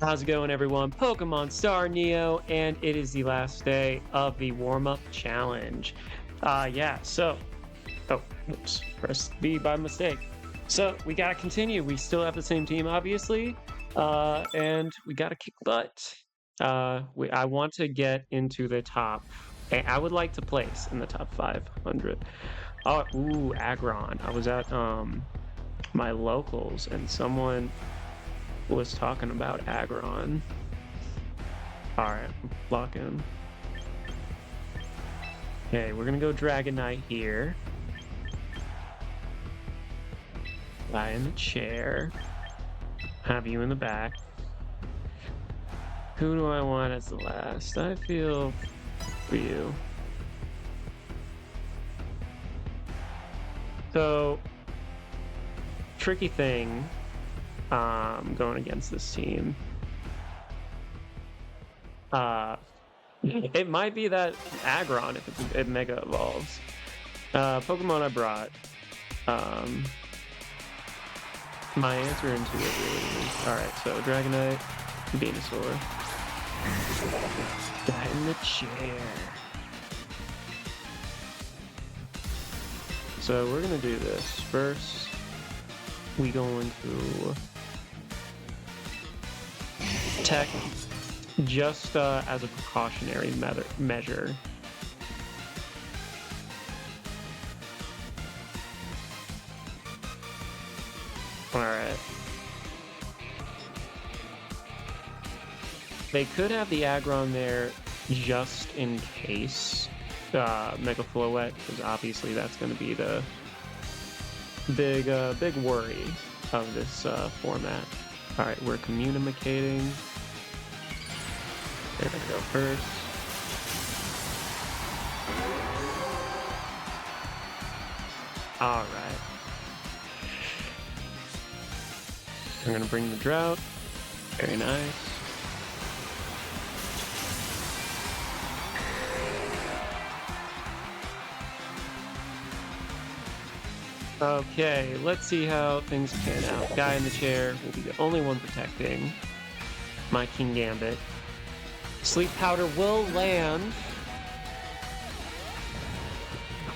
How's it going, everyone? Pokemon Star Neo, and it is the last day of the warm-up challenge. Oh, whoops, pressed B by mistake. So we gotta continue. We still have the same team, obviously, and we gotta kick butt. I want to get into the top. I would like to place in the top 500. Oh, ooh, Aggron. I was at my locals, and someone was talking about Aggron. Alright, lock in. Okay, we're gonna go Dragonite here. Lie in the chair. Have you in the back. Who do I want as the last? I feel for you. So, tricky thing going against this team. It might be that Aggron if it Mega Evolves. Pokemon I brought. My answer into it really is... Alright, so Dragonite, Venusaur. Die in the chair. So we're gonna do this. First, we going to Tech just as a precautionary measure. Alright. They could have the Aggron there just in case Mega Floette, because obviously that's going to be the big worry of this format. Alright, we're communicating. They're going to go first. Alright. I'm going to bring the Drought. Very nice. Okay, let's see how things pan out. Guy in the chair will be the only one protecting my Kingambit. Sleep Powder will land.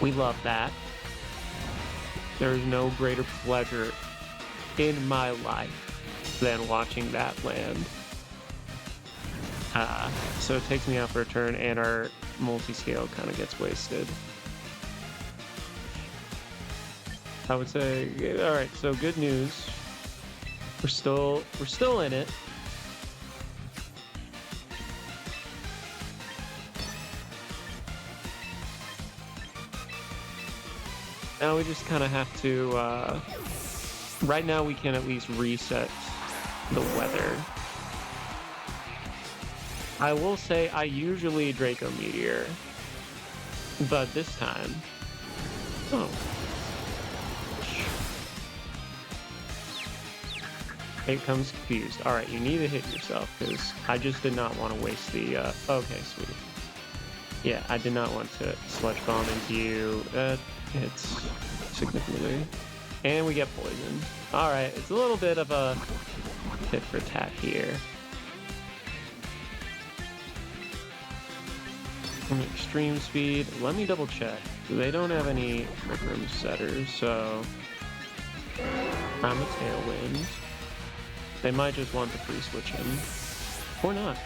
We love that. There is no greater pleasure in my life than watching that land. So it takes me out for a turn, and our multi-scale kind of gets wasted. I would say, all right. So good news. We're still in it. Now we just kind of have to. Right now, we can at least reset the weather. I will say I usually Draco Meteor, but this time, oh. It comes confused. Alright, you need to hit yourself, because I just did not want to waste the, okay, sweet. Yeah, I did not want to Sludge Bomb into you. That hits significantly. And we get poisoned. Alright, it's a little bit of a tit for tat here. From Extreme Speed, let me double check. They don't have any Trick Room setters, so I'm a Tailwind. They might just want the free switch in. Or not.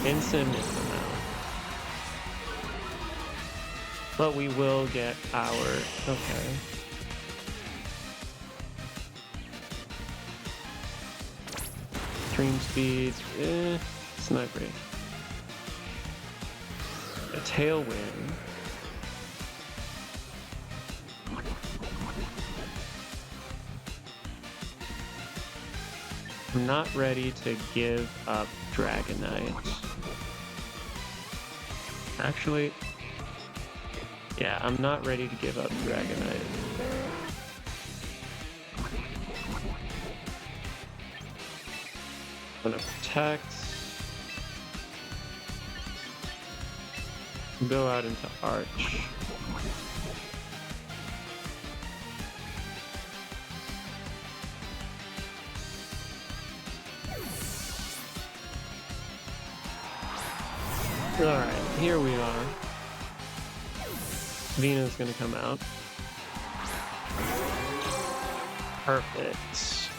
Instant is them out. But we will get our... Okay. Extreme Speed, it's not great. A Tailwind. I'm not ready to give up Dragonite. Actually, yeah, I'm not ready to give up Dragonite. I'm gonna protect. Go out into Arch. Alright, here we are. Vena's gonna come out. Perfect.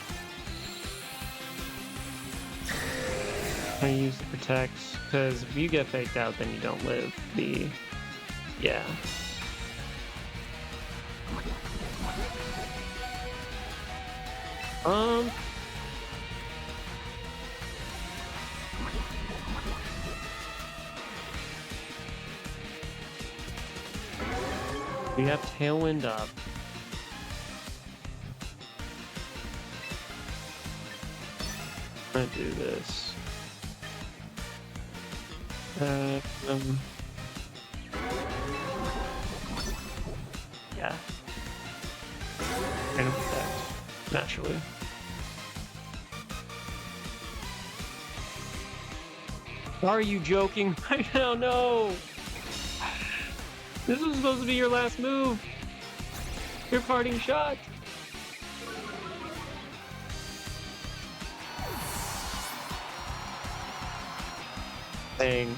I use the protect, because if you get faked out, then you don't live the... Yeah. We have Tailwind up. I'm gonna do this. Yeah. And protect, naturally. Are you joking right now? No! This was supposed to be your last move! Your parting shot! Dang.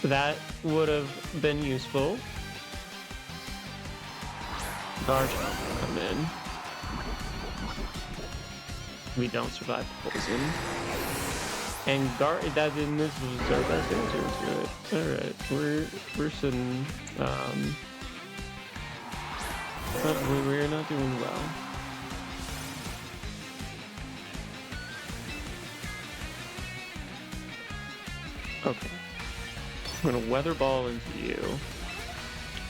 That would have been useful. Garchomp will come in. We don't survive the poison. And that in this was our best answer to it. Alright, we're sitting we're not doing well. Okay. I'm gonna Weather Ball into you.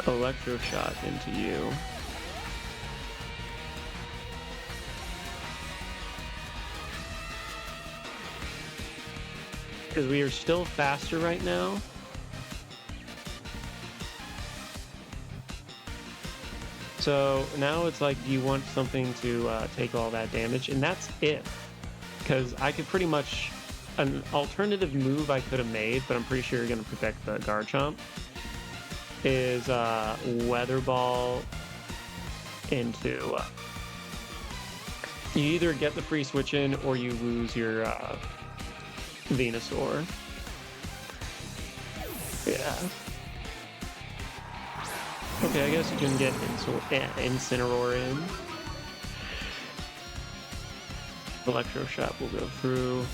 Electro Shot into you. Because we are still faster right now. So now it's like, do you want something to take all that damage? And that's if. Because I could pretty much... An alternative move I could have made, but I'm pretty sure you're going to protect the Garchomp, is Weather Ball into... you either get the free switch in, or you lose your... Venusaur. Yeah. Okay, I guess you can get Incineroar in. Electro Shot will go through.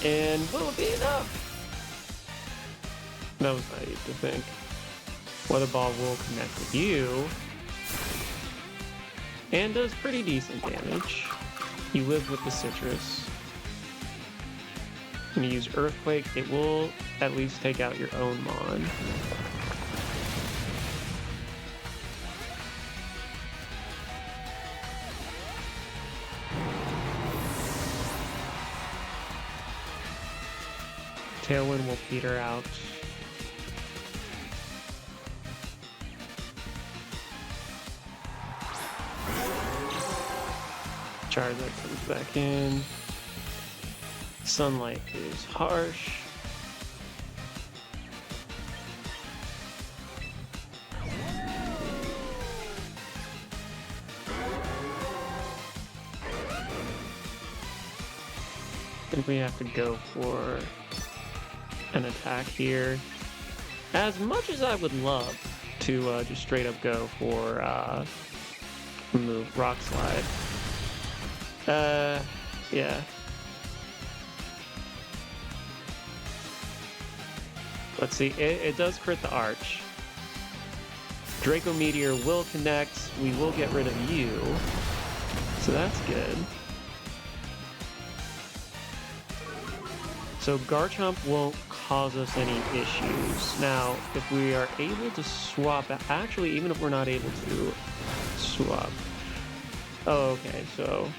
And will it be enough? That was naive to think. Weather Ball will connect with you. And does pretty decent damage. You live with the Citrus. I'm gonna use Earthquake. It will at least take out your own Mon. Tailwind will peter out. Charizard comes back in. Sunlight is harsh. I think we have to go for an attack here. As much as I would love to just straight up go for move Rock Slide. Yeah. Let's see, it does crit the Arch. Draco Meteor will connect, we will get rid of you. So that's good. So Garchomp won't cause us any issues. Now, if we are able to swap, actually, even if we're not able to swap. Oh, okay, so...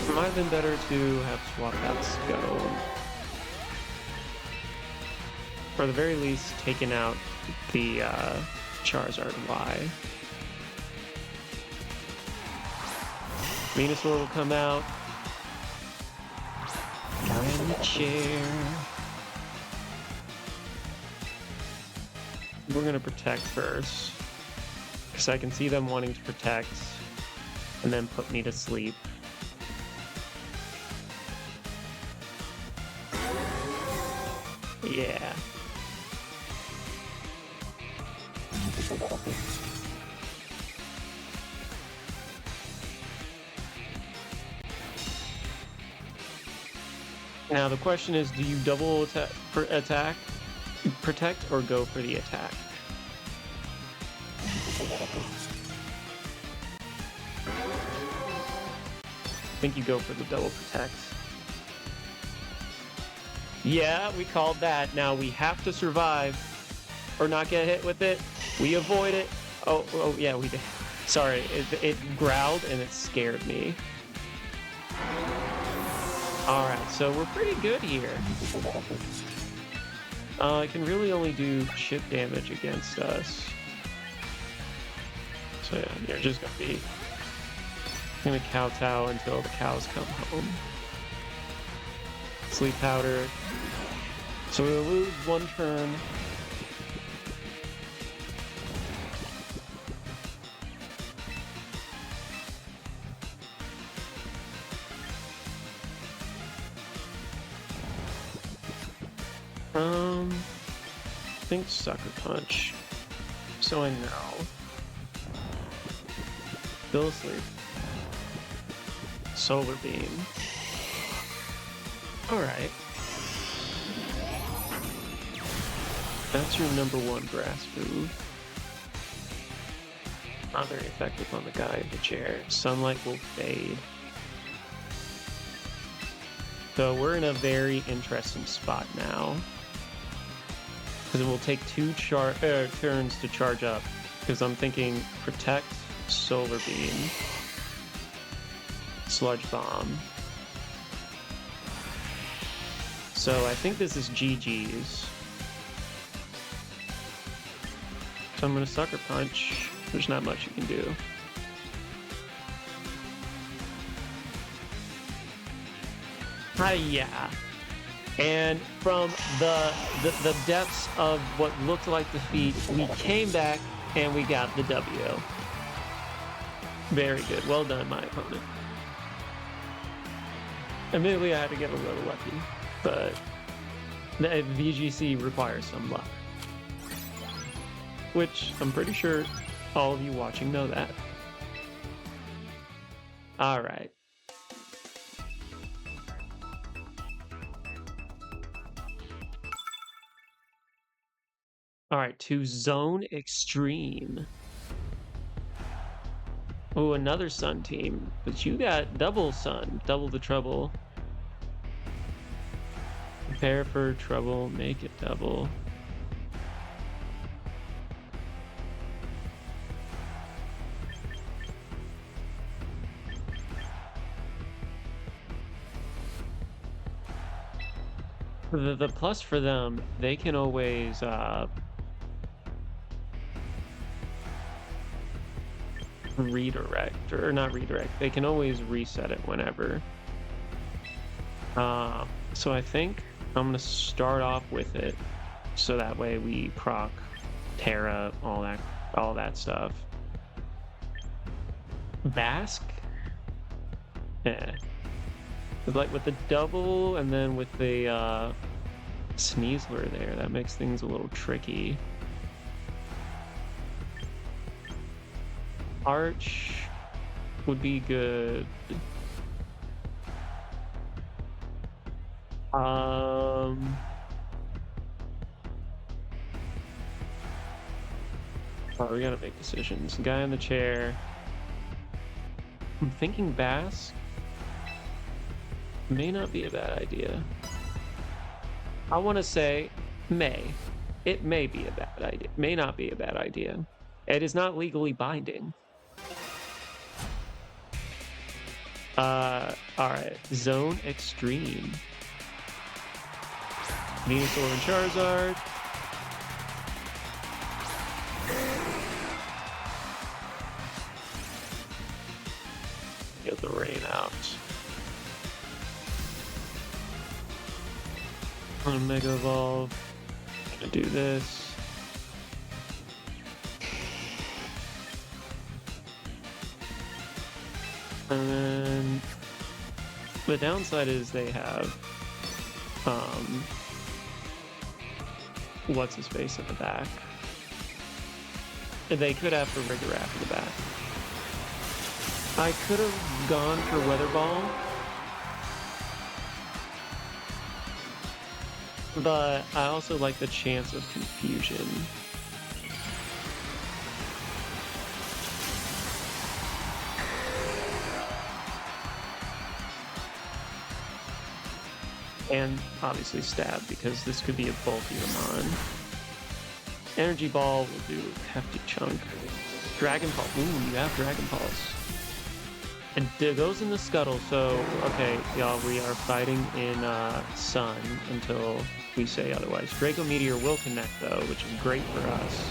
It might have been better to have swap outs go. Or at the very least, taken out the Charizard Y. Venusaur will come out. Guy in the chair. We're gonna protect first. Because I can see them wanting to protect and then put me to sleep. Yeah. Now the question is, do you double attack, protect, or go for the attack? I think you go for the double protect. Yeah, we called that. Now we have to survive or not get hit with it. We avoid it. Oh yeah, we did. Sorry, it growled and it scared me. Alright, so we're pretty good here. It can really only do chip damage against us. So yeah, you're just gonna kowtow until the cows come home. Sleep powder. So we'll lose one turn. I think Sucker Punch. So I know. Still asleep. Solar Beam. Alright. That's your number one grass move. Not very effective on the guy in the chair. Sunlight will fade. So we're in a very interesting spot now. Because it will take two turns to charge up. Because I'm thinking Protect, Solar Beam, Sludge Bomb. So I think this is GG's. So I'm going to Sucker Punch. There's not much you can do. Yeah. And from the depths of what looked like defeat, we came back and we got the W. Very good. Well done, my opponent. Admittedly, I had to get a little lucky, but the VGC requires some luck. Which I'm pretty sure all of you watching know that. Alright. Alright, to Zone Extreme. Oh, another Sun team. But you got double Sun, double the trouble. Prepare for trouble, make it double. The plus for them, they can always redirect, or not redirect, they can always reset it whenever. So I think I'm gonna start off with it, so that way we proc Terra, all that stuff. Bask? Yeah. Like with the double and then with the Sneasler there, that makes things a little tricky. Arch would be good. Oh, we gotta make decisions. Guy in the chair. I'm thinking Bask may not be a bad idea. I want to say may. It may be a bad idea. May not be a bad idea. It is not legally binding. Alright. Zone Extreme. Venusaur and Charizard. Get the rain out. I'm gonna Mega Evolve. Gonna do this. And then the downside is they have what's his face at the back. They could have Farigiraf at the back. I could have gone for Weather Ball, but I also like the chance of confusion. And obviously Stab, because this could be a bulky Ramon. Energy Ball will do a hefty chunk. Dragon Pulse. Ooh, you have Dragon Pulse. And it goes in the Scuttle, so, okay, y'all, we are fighting in Sun until we say otherwise. Draco Meteor will connect, though, which is great for us.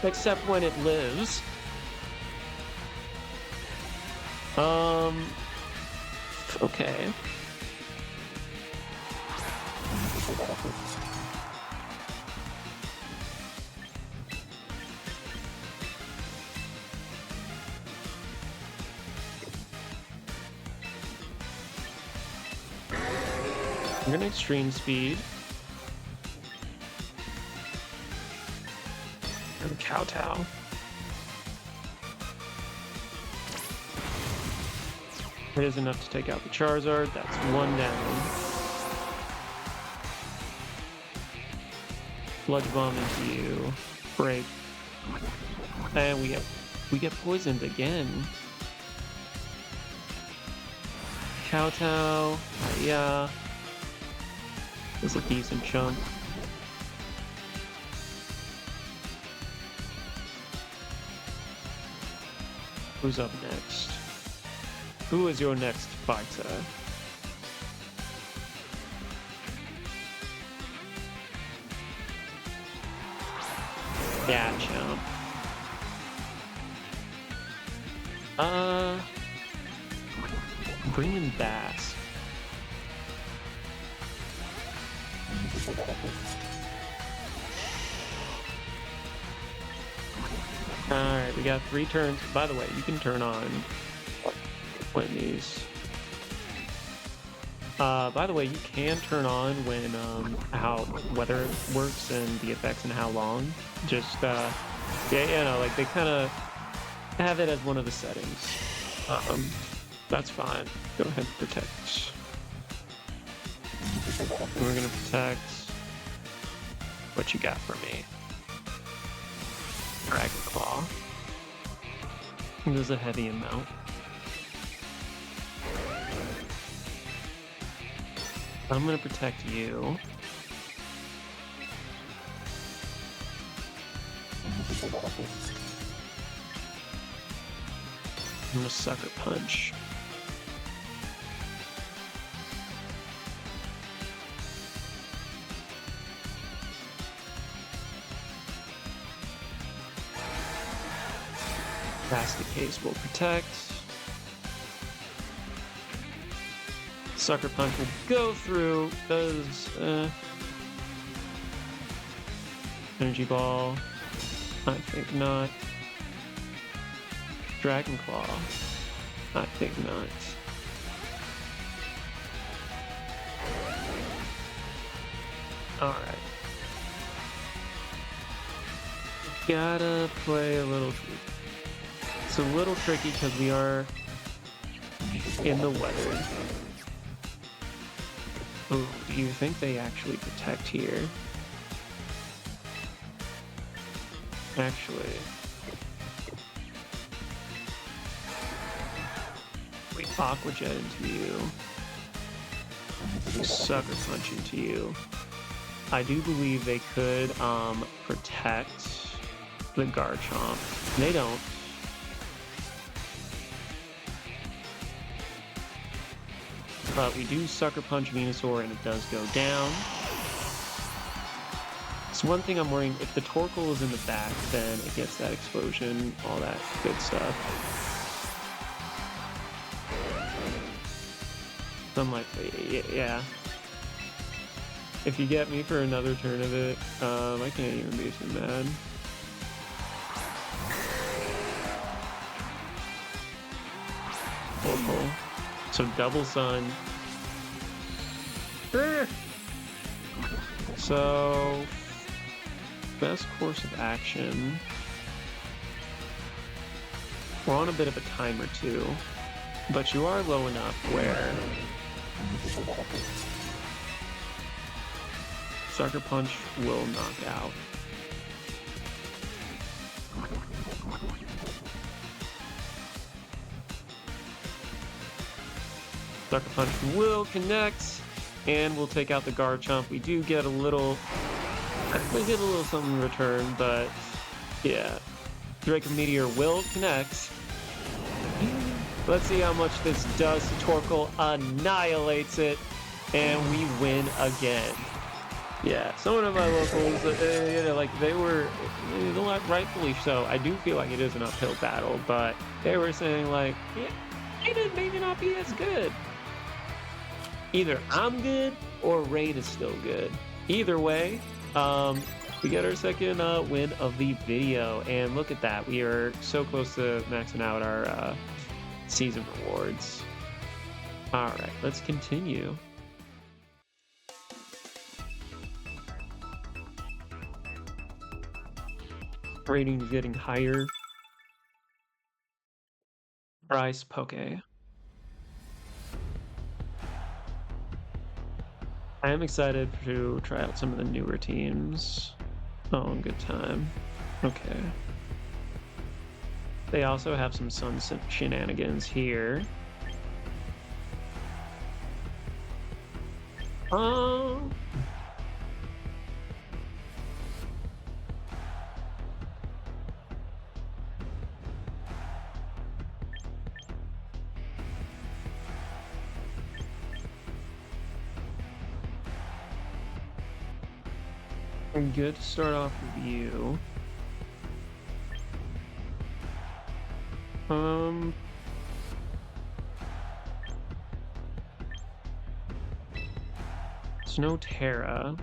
Except when it lives. Okay. I'm gonna Extreme Speed. And Kowtow. It is enough to take out the Charizard. That's one down. Sludge Bomb into you. Break. And we get poisoned again. Kowtow. Yeah. This is a decent chunk. Who's up next? Who is your next fighter? Yeah, chump. Bring in Bass. Alright, we got 3 turns. By the way, you can turn on when these. By the way, you can turn on when how weather works and the effects and how long. Just yeah, you know, like they kind of have it as one of the settings. That's fine. Go ahead and protect. We're gonna protect. What you got for me? Dragon Claw. There's a heavy amount. I'm gonna protect you. I'm gonna Sucker Punch. That's the case, will protect. Sucker Punch will go through, does Energy Ball? I think not. Dragon Claw? I think not. Alright. Gotta play a little. It's a little tricky because we are in the weather. Oh, do you think they actually protect here? Actually. We Aqua Jet into you. We Sucker Punch into you. I do believe they could protect the Garchomp. They don't. But we do Sucker Punch Venusaur and it does go down. So one thing I'm worrying, if the Torkoal is in the back, then it gets that explosion, all that good stuff. So I'm like, yeah. If you get me for another turn of it, I can't even be too mad. Torkoal. So double Sun. So best course of action. We're on a bit of a timer too, but you are low enough where Sucker Punch will knock out. Sucker Punch will connect, and we'll take out the Garchomp. We do get a little, something in return, but yeah. Draco Meteor will connect. Let's see how much this does to Torkoal. Annihilates it, and we win again. Yeah, some of my locals, they were, rightfully so. I do feel like it is an uphill battle, but they were saying like, yeah, it maybe not be as good. Either I'm good or Raid is still good. Either way, we get our second win of the video, and look at that. We are so close to maxing out our season rewards. All right, let's continue. Rating is getting higher. Price Poke. I am excited to try out some of the newer teams. Oh, good time. Okay. They also have some Sun shenanigans here. I'm good to start off with you. Snow Terra.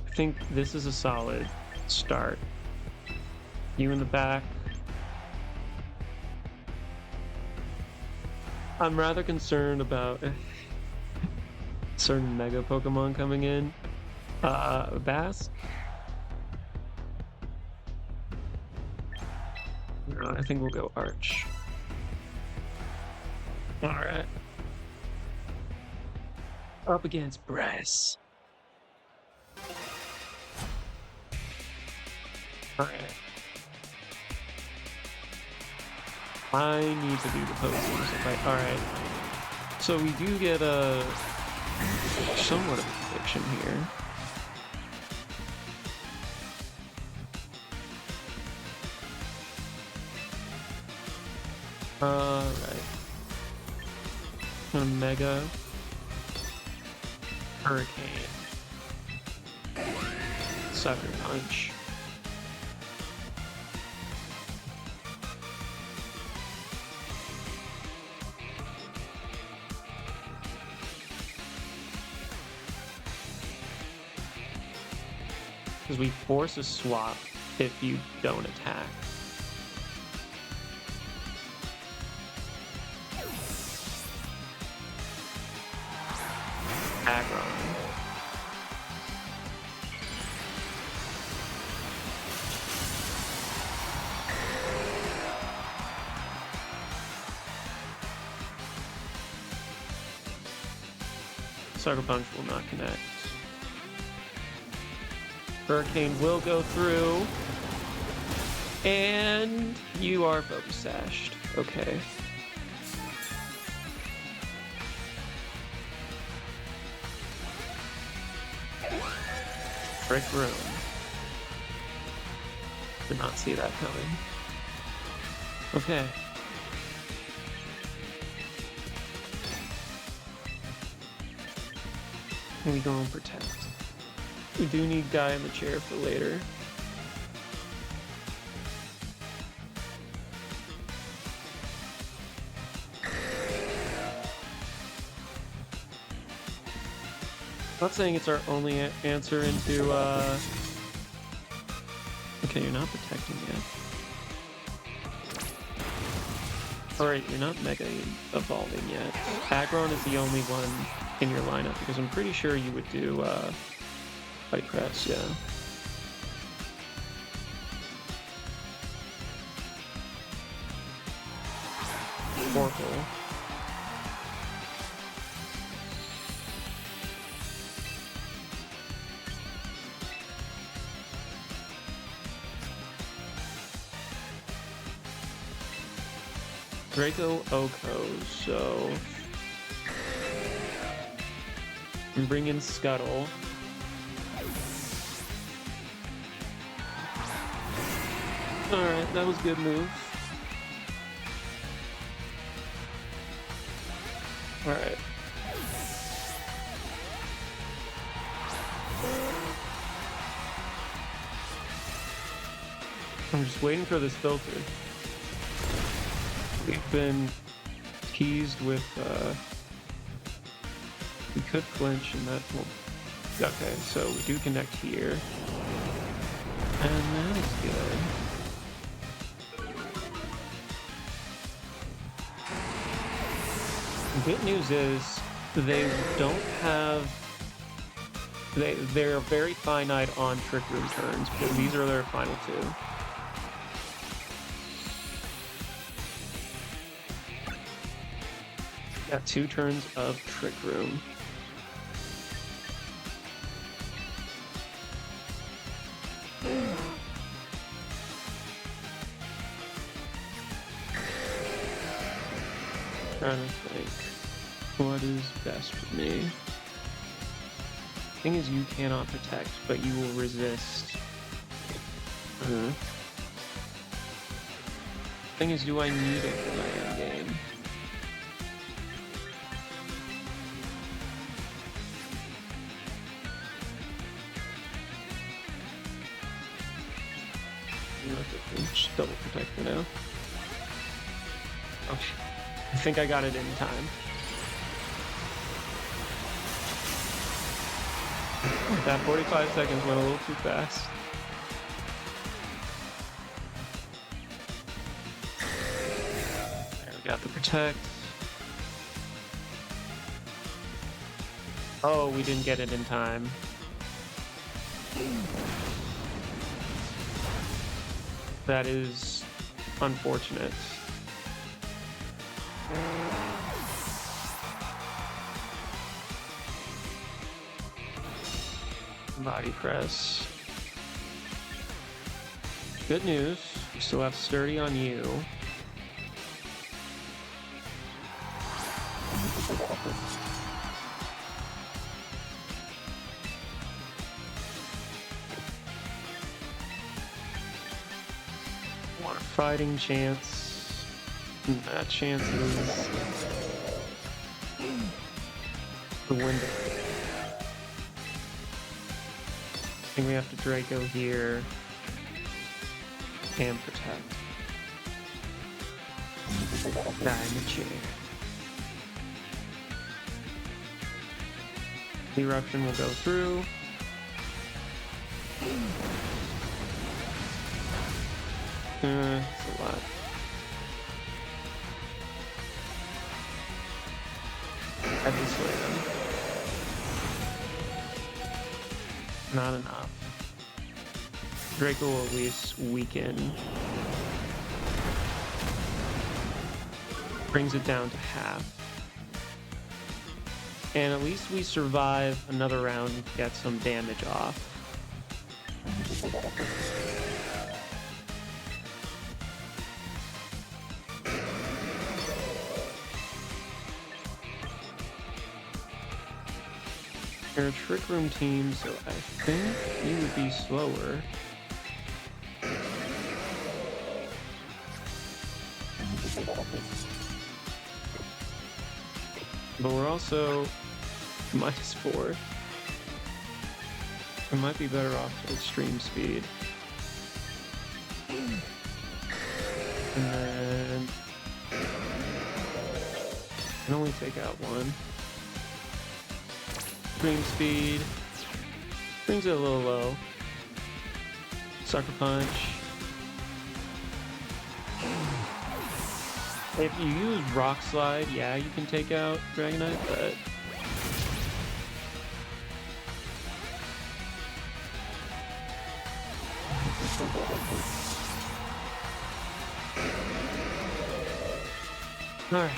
I think this is a solid start. You in the back. I'm rather concerned about certain Mega Pokemon coming in. Bask. No, I think we'll go Arch. Alright. Up against Bryce. Alright. I need to do the poses. Alright. So we do get a somewhat of a prediction here. Alright. Mega Hurricane. Sucker Punch. Because we force a swap if you don't attack. Aggron. Sucker Punch will not connect. Hurricane will go through. And you are Focus Sashed. Okay. Brick Room. Did not see that coming. Okay. We go and protect. We do need Guy in the chair for later. Not saying it's our only answer into, Okay, you're not protecting yet. Alright, you're not Mega Evolving yet. Aggron is the only one in your lineup, because I'm pretty sure you would do, Body Press, yeah. Oracle. Draco Oko, so I'm bringing Scuttle. Alright, that was a good move. Alright. I'm just waiting for this filter. We've been teased with, we could flinch and that will... Okay, so we do connect here. And that is good. The good news is they don't have... They're very finite on Trick Room turns, because these are their final two. Got 2 turns of Trick Room. Trying to think what is best for me. Thing is, you cannot protect, but you will resist. Thing is, do I need it for my endgame? Just double protect for now. Oh, I think I got it in time. That 45 seconds went a little too fast. There, we got the protect. Oh, we didn't get it in time. That is unfortunate. Body press. Good news, we still have Sturdy on you. Want a fighting chance. That chance is the window. I think we have to Draco here and protect. Die in the chair. The eruption will go through. It's a lot. Heavy slam. Not enough. Draco will at least weaken. Brings it down to half. And at least we survive another round and get some damage off. You're a Trick Room team, so I think you would be slower. But we're also -4. We might be better off to extreme speed. And then I can only take out one. Extreme speed brings it a little low. Sucker punch. If you use Rock Slide, yeah, you can take out Dragonite, but alright.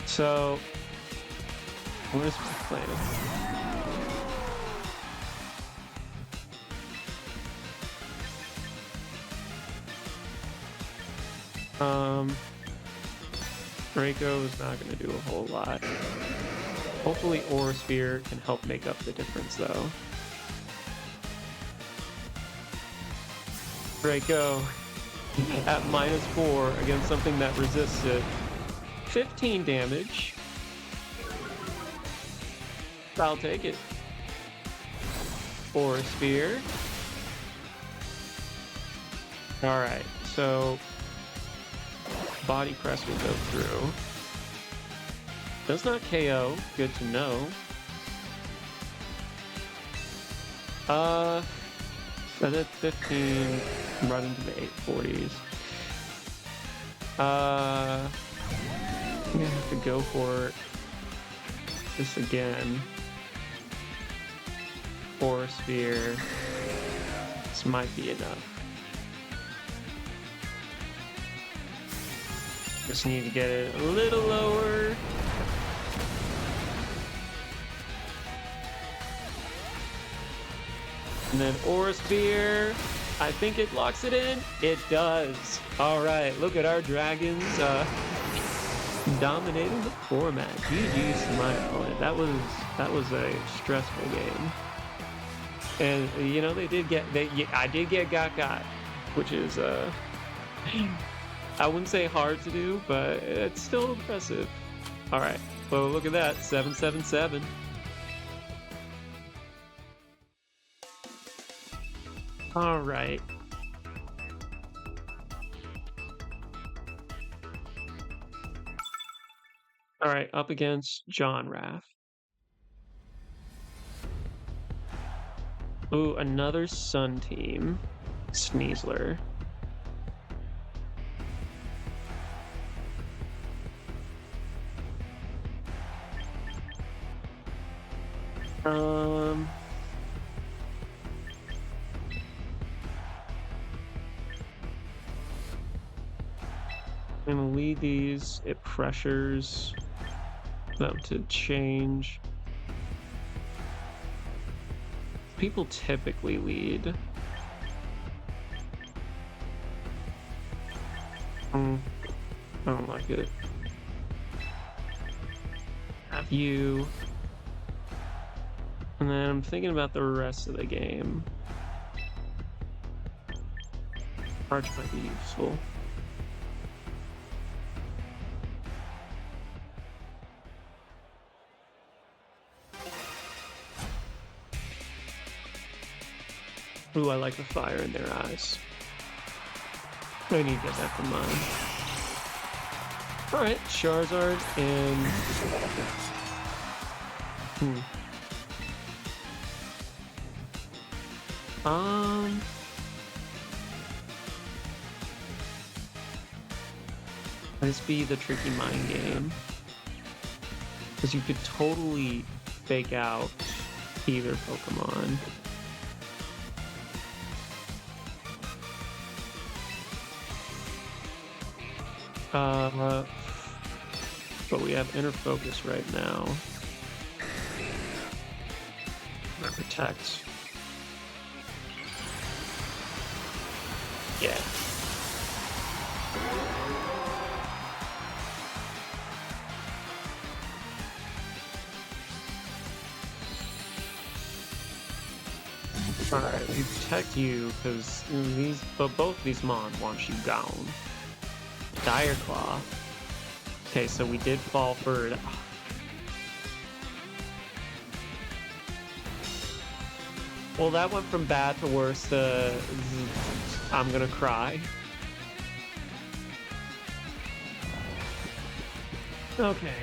So what is my plan? Draco is not going to do a whole lot. Hopefully Aura Sphere can help make up the difference, though. Draco at -4 against something that resists it. 15 damage. I'll take it. Aura Sphere. Alright, so Body Press will go through. Does not KO. Good to know. That's at 15. Run into the 840s. I'm gonna have to go for this again. Aura Sphere. This might be enough. Just need to get it a little lower. And then Aura Sphere. I think it locks it in. It does. All right, look at our dragons dominating the format. GG Smile. That was a stressful game. And you know I did get got, which is I wouldn't say hard to do, but it's still impressive. All right, well look at that, 777. All right. All right, up against John Raff. Ooh, another Sun team. Sneasler. I'm gonna lead these. It pressures them to change. People typically lead. I don't like it. Have you. And then I'm thinking about the rest of the game. Arch might be useful. Ooh, I like the fire in their eyes. I need to get that from mine. Alright, Charizard and... This be the tricky mind game. Because you could totally fake out either Pokemon. But we have Inner Focus right now. Protect. Yeah. Alright, we protect you because both these Mon want you gone. Dire Claw. Okay, so we did fall for it. Well, that went from bad to worse to I'm gonna cry. Okay.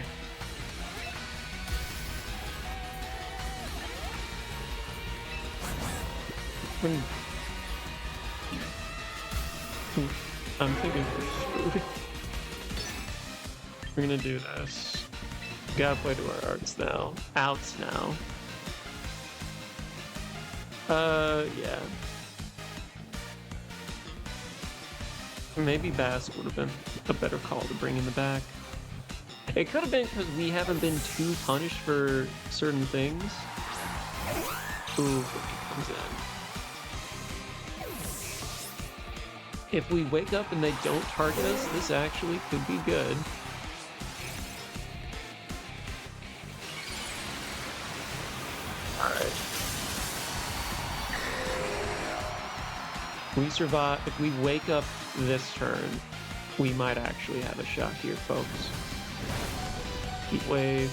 I'm thinking we're screwed. We're gonna do this. Gotta play to our arts now. Outs now. Yeah. Maybe Bask would have been a better call to bring in the back. It could have been because we haven't been too punished for certain things. Ooh, he comes in. If we wake up and they don't target us, this actually could be good. Alright. We survive. If we wake up this turn, we might actually have a shot here, folks. Heat Wave.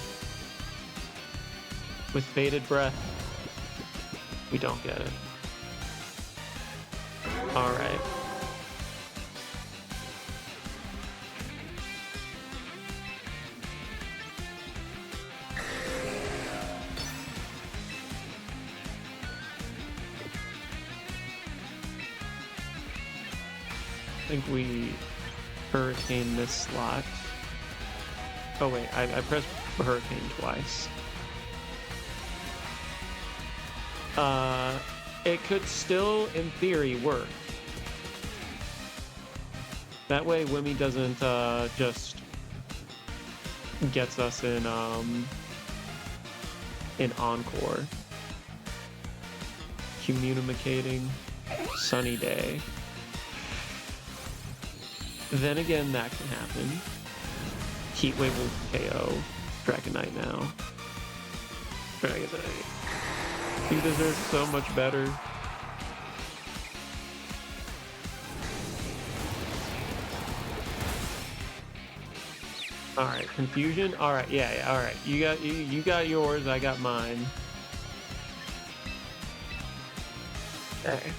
With Bated Breath. We don't get it. Alright. I think we Hurricane this slot. Oh wait, I pressed Hurricane twice. It could still, in theory, work. That way Wimmy doesn't just gets us in Encore. Communicating. Sunny Day. Then again, that can happen. Heat Wave will KO Dragon Knight now. Dragon Knight. He deserves so much better. Alright, confusion? Alright, yeah, alright. You got yours, I got mine. Okay.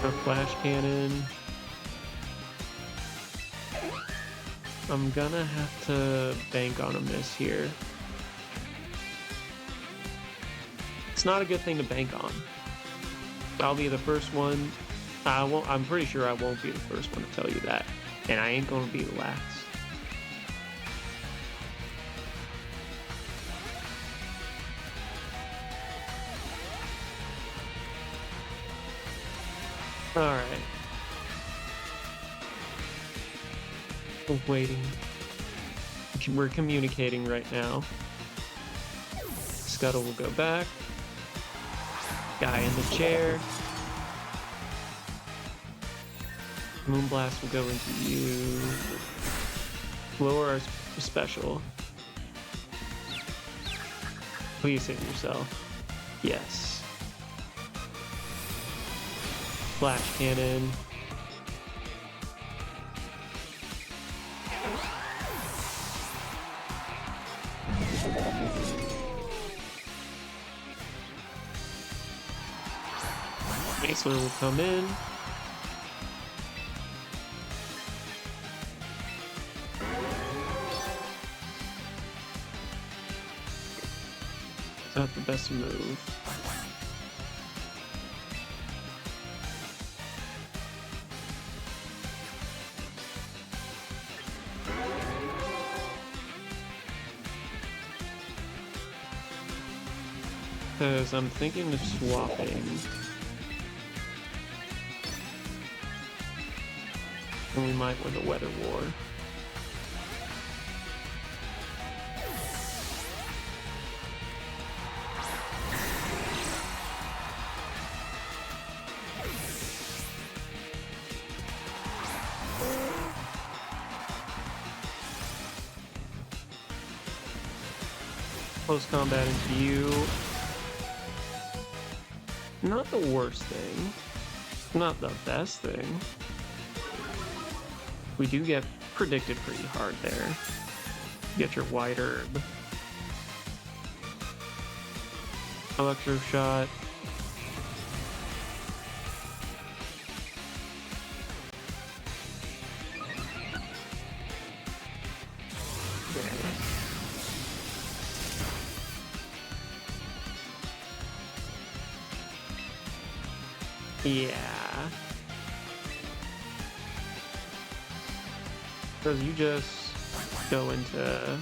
A Flash Cannon. I'm gonna have to bank on a miss here. It's not a good thing to bank on. I'll be the first one. I'm pretty sure I won't be the first one to tell you that. And I ain't gonna be the last. Alright. We're waiting. We're communicating right now. Scuttle will go back. Guy in the chair. Moonblast will go into you. Lower our special. Please hit yourself. Yes. Flash Cannon. Maceler will come in. Not the best move. Because I'm thinking of swapping. And we might win the Weather War. Close combat into you. Not the worst thing. Not the best thing. We do get predicted pretty hard there. Get your White Herb. Electro Shot. Yeah. Because you just go into...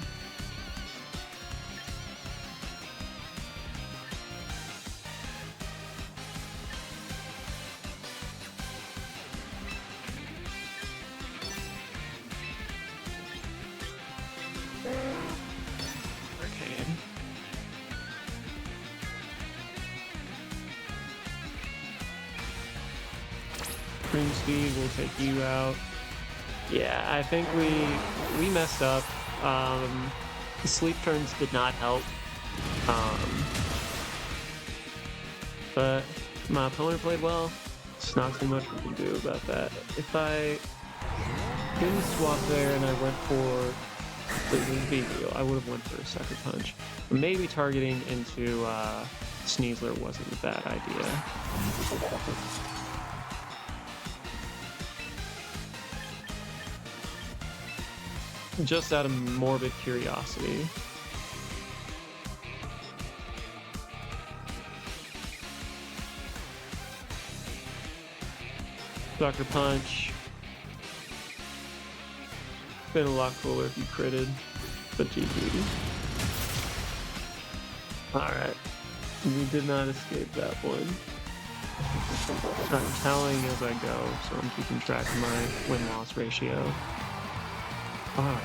Arcane. Room speed will take you out. Yeah, I think we messed up. The sleep turns did not help. But my opponent played well. It's not too much we can do about that. If I didn't swap there and I went for the Vivio, I would have went for a Sucker Punch. Maybe targeting into Sneasler wasn't a bad idea. Just out of morbid curiosity. Sucker Punch. Been a lot cooler if you critted, but GG. Alright. We did not escape that one. I'm tallying as I go, so I'm keeping track of my win-loss ratio. Alright.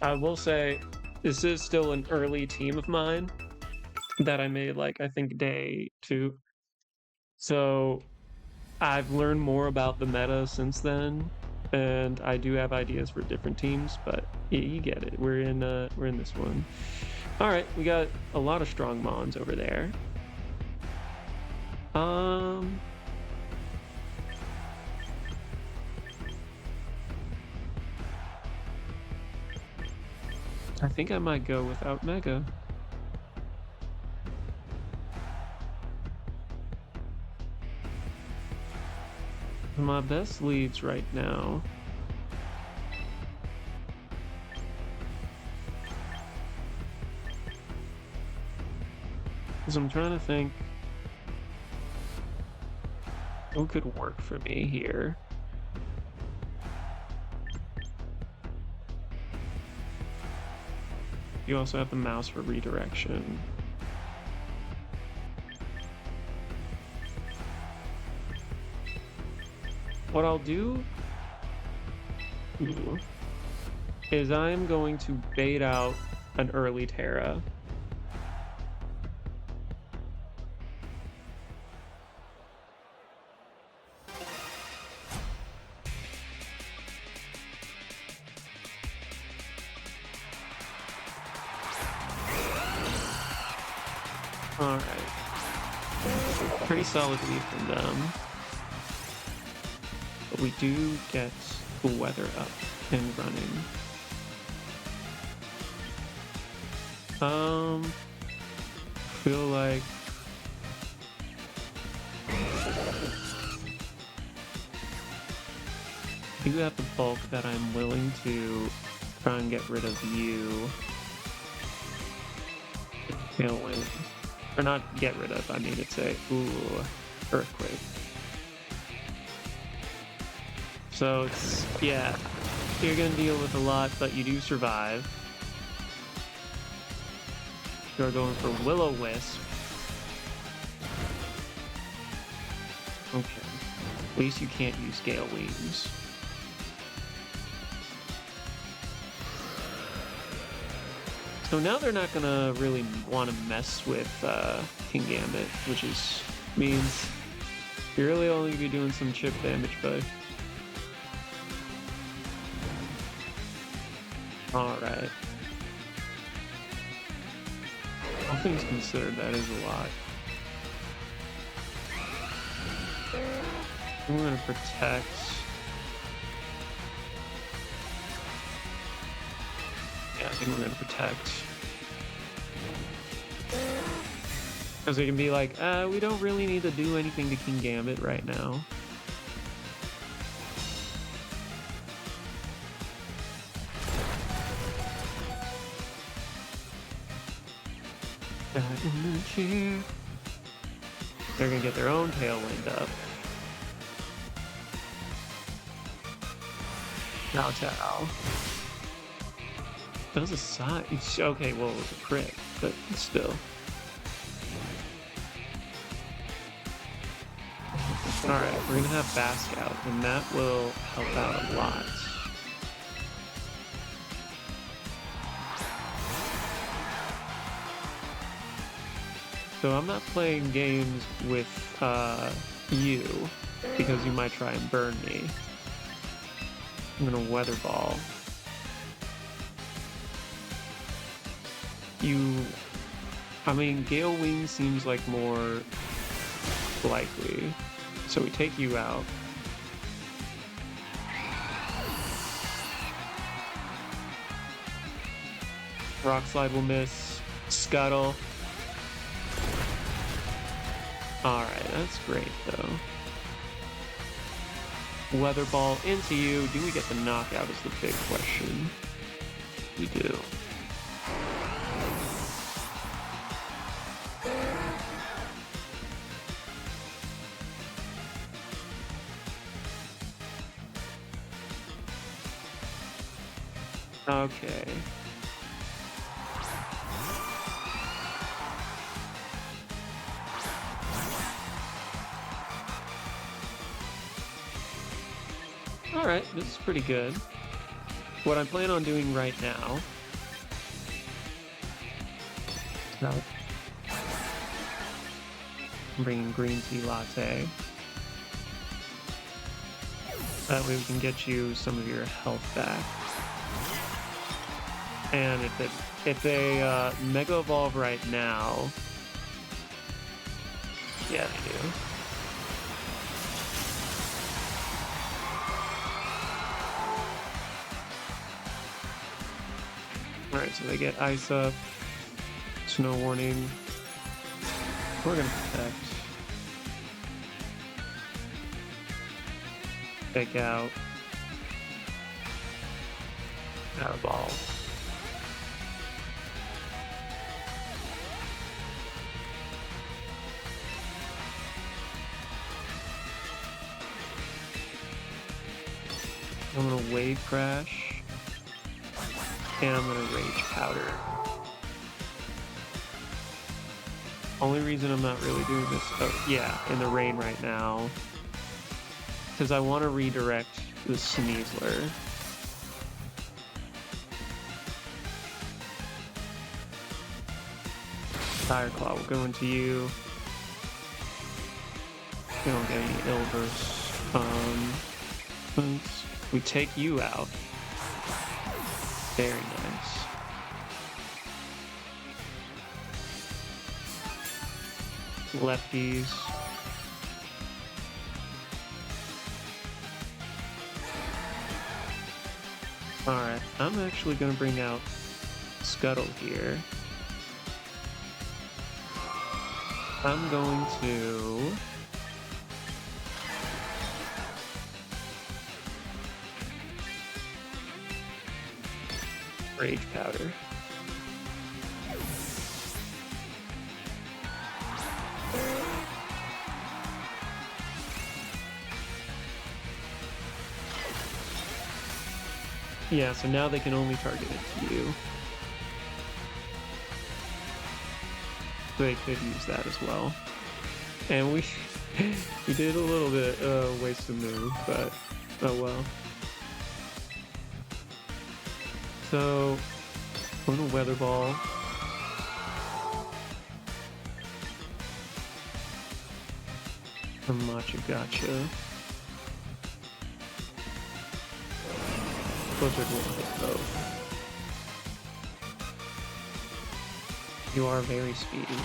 I will say, this is still an early team of mine that I made, like, I think day 2. So I've learned more about the meta since then, and I do have ideas for different teams, but you get it. We're in this one. All right, we got a lot of strong mons over there. I think I might go without Mega. My best leads right now. Because I'm trying to think who could work for me here. You also have the mouse for redirection. What I'll do is I'm going to bait out an early Terra. Alright. Pretty solid lead from them. But we do get the weather up and running. Feel like you have the bulk that I'm willing to try and get rid of you. Tailwind. Or not get rid of, I mean it's a Earthquake. So it's, yeah, you're gonna deal with a lot, but you do survive. You're going for Will-O-Wisp. Okay. At least you can't use Gale Wings. So now they're not gonna really want to mess with Kingambit, which means you're really only gonna be doing some chip damage, bud. Alright. All things considered, that is a lot. We're gonna protect. Yeah, I think we're gonna protect. Because we can be like, we don't really need to do anything to Kingambit right now. In the chair. They're gonna get their own Tailwind up. Now Tao. That was a side. Okay, well, it was a crit, but still. Alright, we're gonna have Bask out, and that will help out a lot. So I'm not playing games with you, because you might try and burn me. I'm gonna Weather Ball. I mean, Gale Wing seems like more likely. So we take you out. Rock Slide will miss. Scuttle. Alright, that's great though. Weather Ball into you. Do we get the knockout is the big question. We do. Okay. Alright, this is pretty good. What I plan on doing right now... I'm bringing green tea latte. That way we can get you some of your health back. And if they Mega Evolve right now... Yeah, they do. Alright, so they get Ice Up, Snow Warning. We're gonna protect. Fake out. Powerball. I'm gonna Wave Crash. And I'm gonna Rage Powder. Only reason I'm not really doing this, in the rain right now, because I want to redirect the Sneasler. Fire Claw will go into you. We don't get any ill bursts. We take you out. Very nice. Lefties. Alright, I'm actually going to bring out Scuttle here. I'm going to... Rage Powder. Yeah, so now they can only target it to you. They could use that as well. And we did a little bit waste of move, but oh well. So, I'm gonna Weather Ball. From Machagacha. Blizzard will hit both. You are very speedy.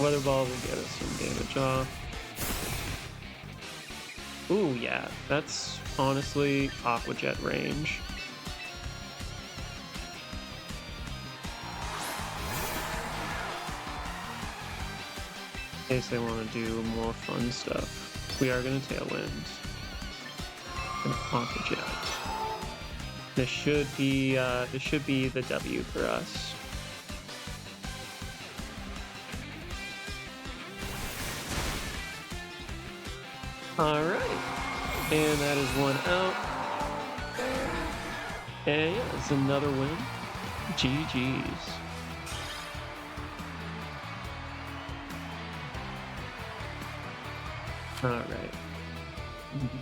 Weather Ball will get us some damage off. Ooh, yeah, that's honestly Aqua Jet range. case they want to do more fun stuff. We are going to Tailwind. And Aqua Jet. This should be the W for us. All right, and that is one out. And yeah, it's another win. GG's. All right.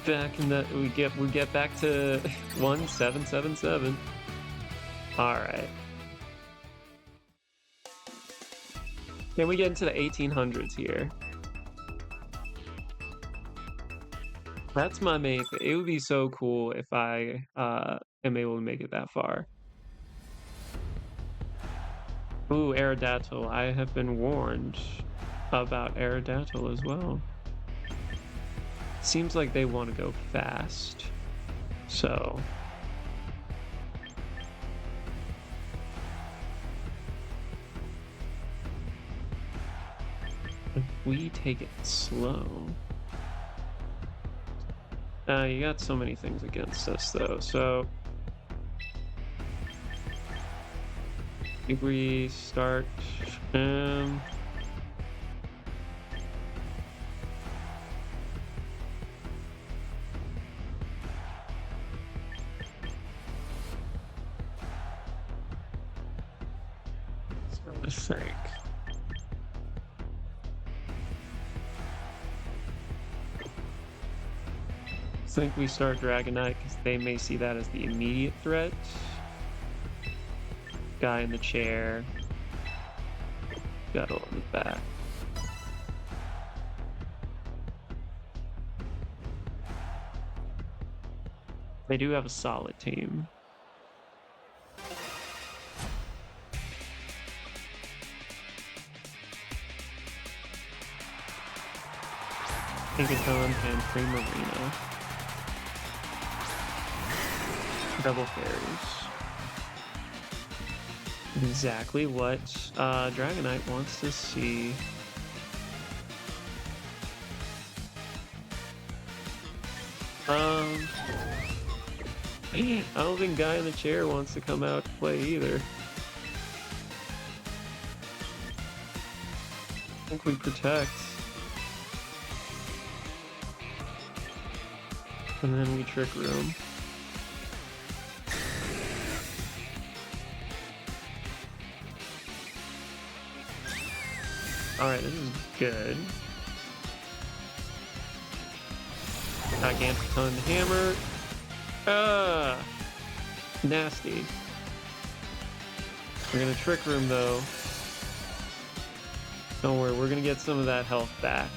Back in that we get back to 1777. All right. Can we get into the 1800s here? That's my main thing. It would be so cool if I am able to make it that far. Ooh, Aerodactyl. I have been warned about Aerodactyl as well. Seems like they want to go fast. So if we take it slow. You got so many things against us though, so if we start let's think. I think we start Dragonite because they may see that as the immediate threat. Guy in the chair. Guttle in the back. They do have a solid team. Pinkaton and Primarina. Double fairies. Exactly what Dragonite wants to see. I don't think Guy in the chair wants to come out to play either. I think we protect. And then we Trick Room. Alright, this is good. Giganticon Hammer. Nasty. We're gonna Trick Room though. Don't worry, we're gonna get some of that health back.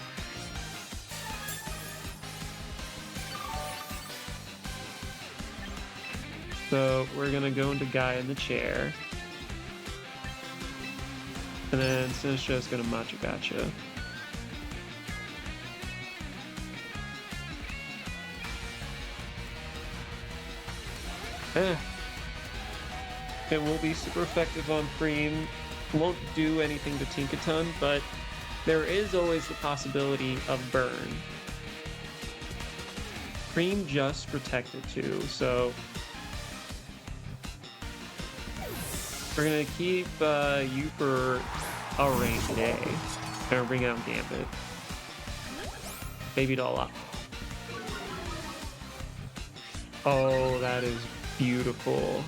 So we're gonna go into Guy in the chair. And then Sinistra's gonna Machagacha. It will be super effective on Preem. Won't do anything to Tinkaton, but there is always the possibility of burn. Preem just protected too, so we're gonna keep you for a rainy day. Gonna bring out Gambit. Baby doll up. Oh, that is beautiful.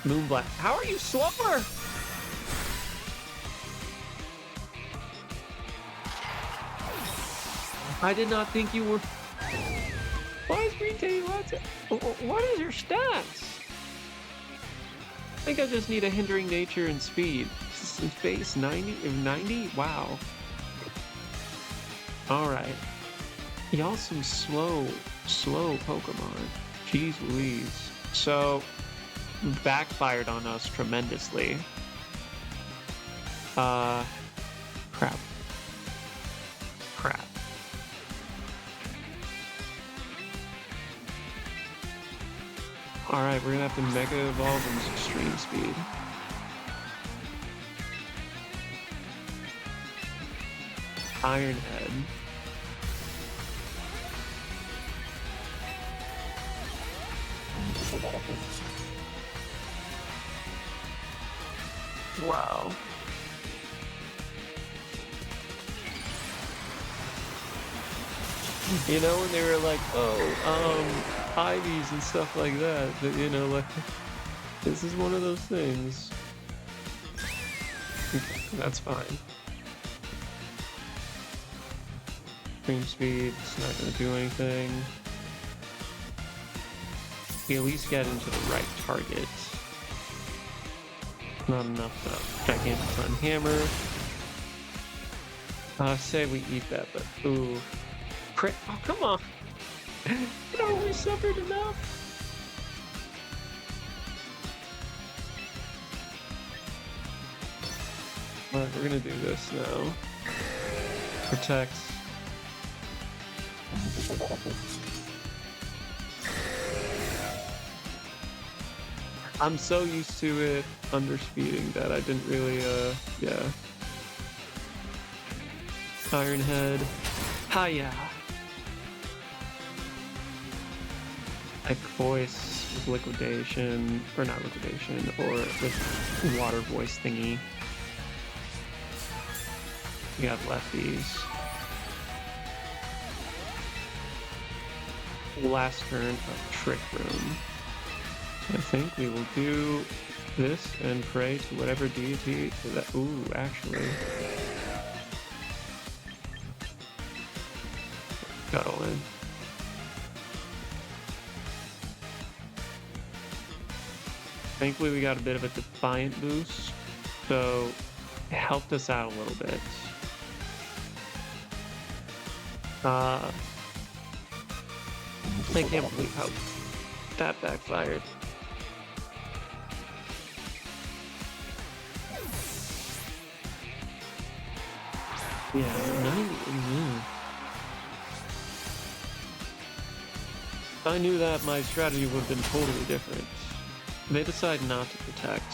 Moonblast. How are you slower? I did not think you were. Why is Green taking lots of... What is your stats? I think I just need a hindering nature and speed. Base 90? Wow. Alright. Y'all some slow Pokemon. Jeez Louise. So, backfired on us tremendously. Crap. Alright, we're gonna have to Mega Evolve in Extreme Speed. Iron Head. Wow. You know, when they were like, oh, Ivies and stuff like that, but you know, like, this is one of those things. That's fine. Stream speed, it's not gonna do anything. We at least get into the right target. Not enough Gigantotron Hammer. Say we eat that, but ooh. Crit. Oh, come on. No, we suffered enough. Alright, we're gonna do this now. Protects. I'm so used to it underspeeding that I didn't really, yeah. Iron Head. Hiya! Like voice with liquidation, or not liquidation, or with water voice thingy. We have lefties. Last turn of Trick Room. So I think we will do this and pray to whatever deity that. Ooh, actually. Cuddle in. Thankfully, we got a bit of a Defiant boost, so it helped us out a little bit. I can't believe how that backfired. Yeah, 90. I knew that my strategy would have been totally different. They decide not to protect.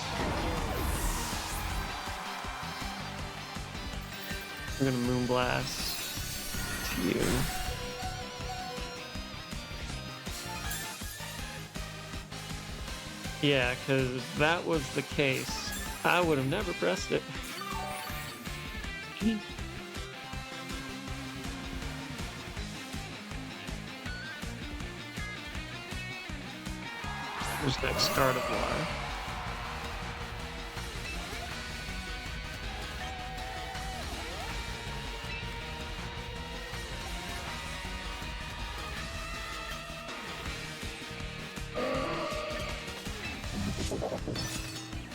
We're gonna Moonblast to you. Yeah, because if that was the case, I would have never pressed it. Who's next? Gardevoir.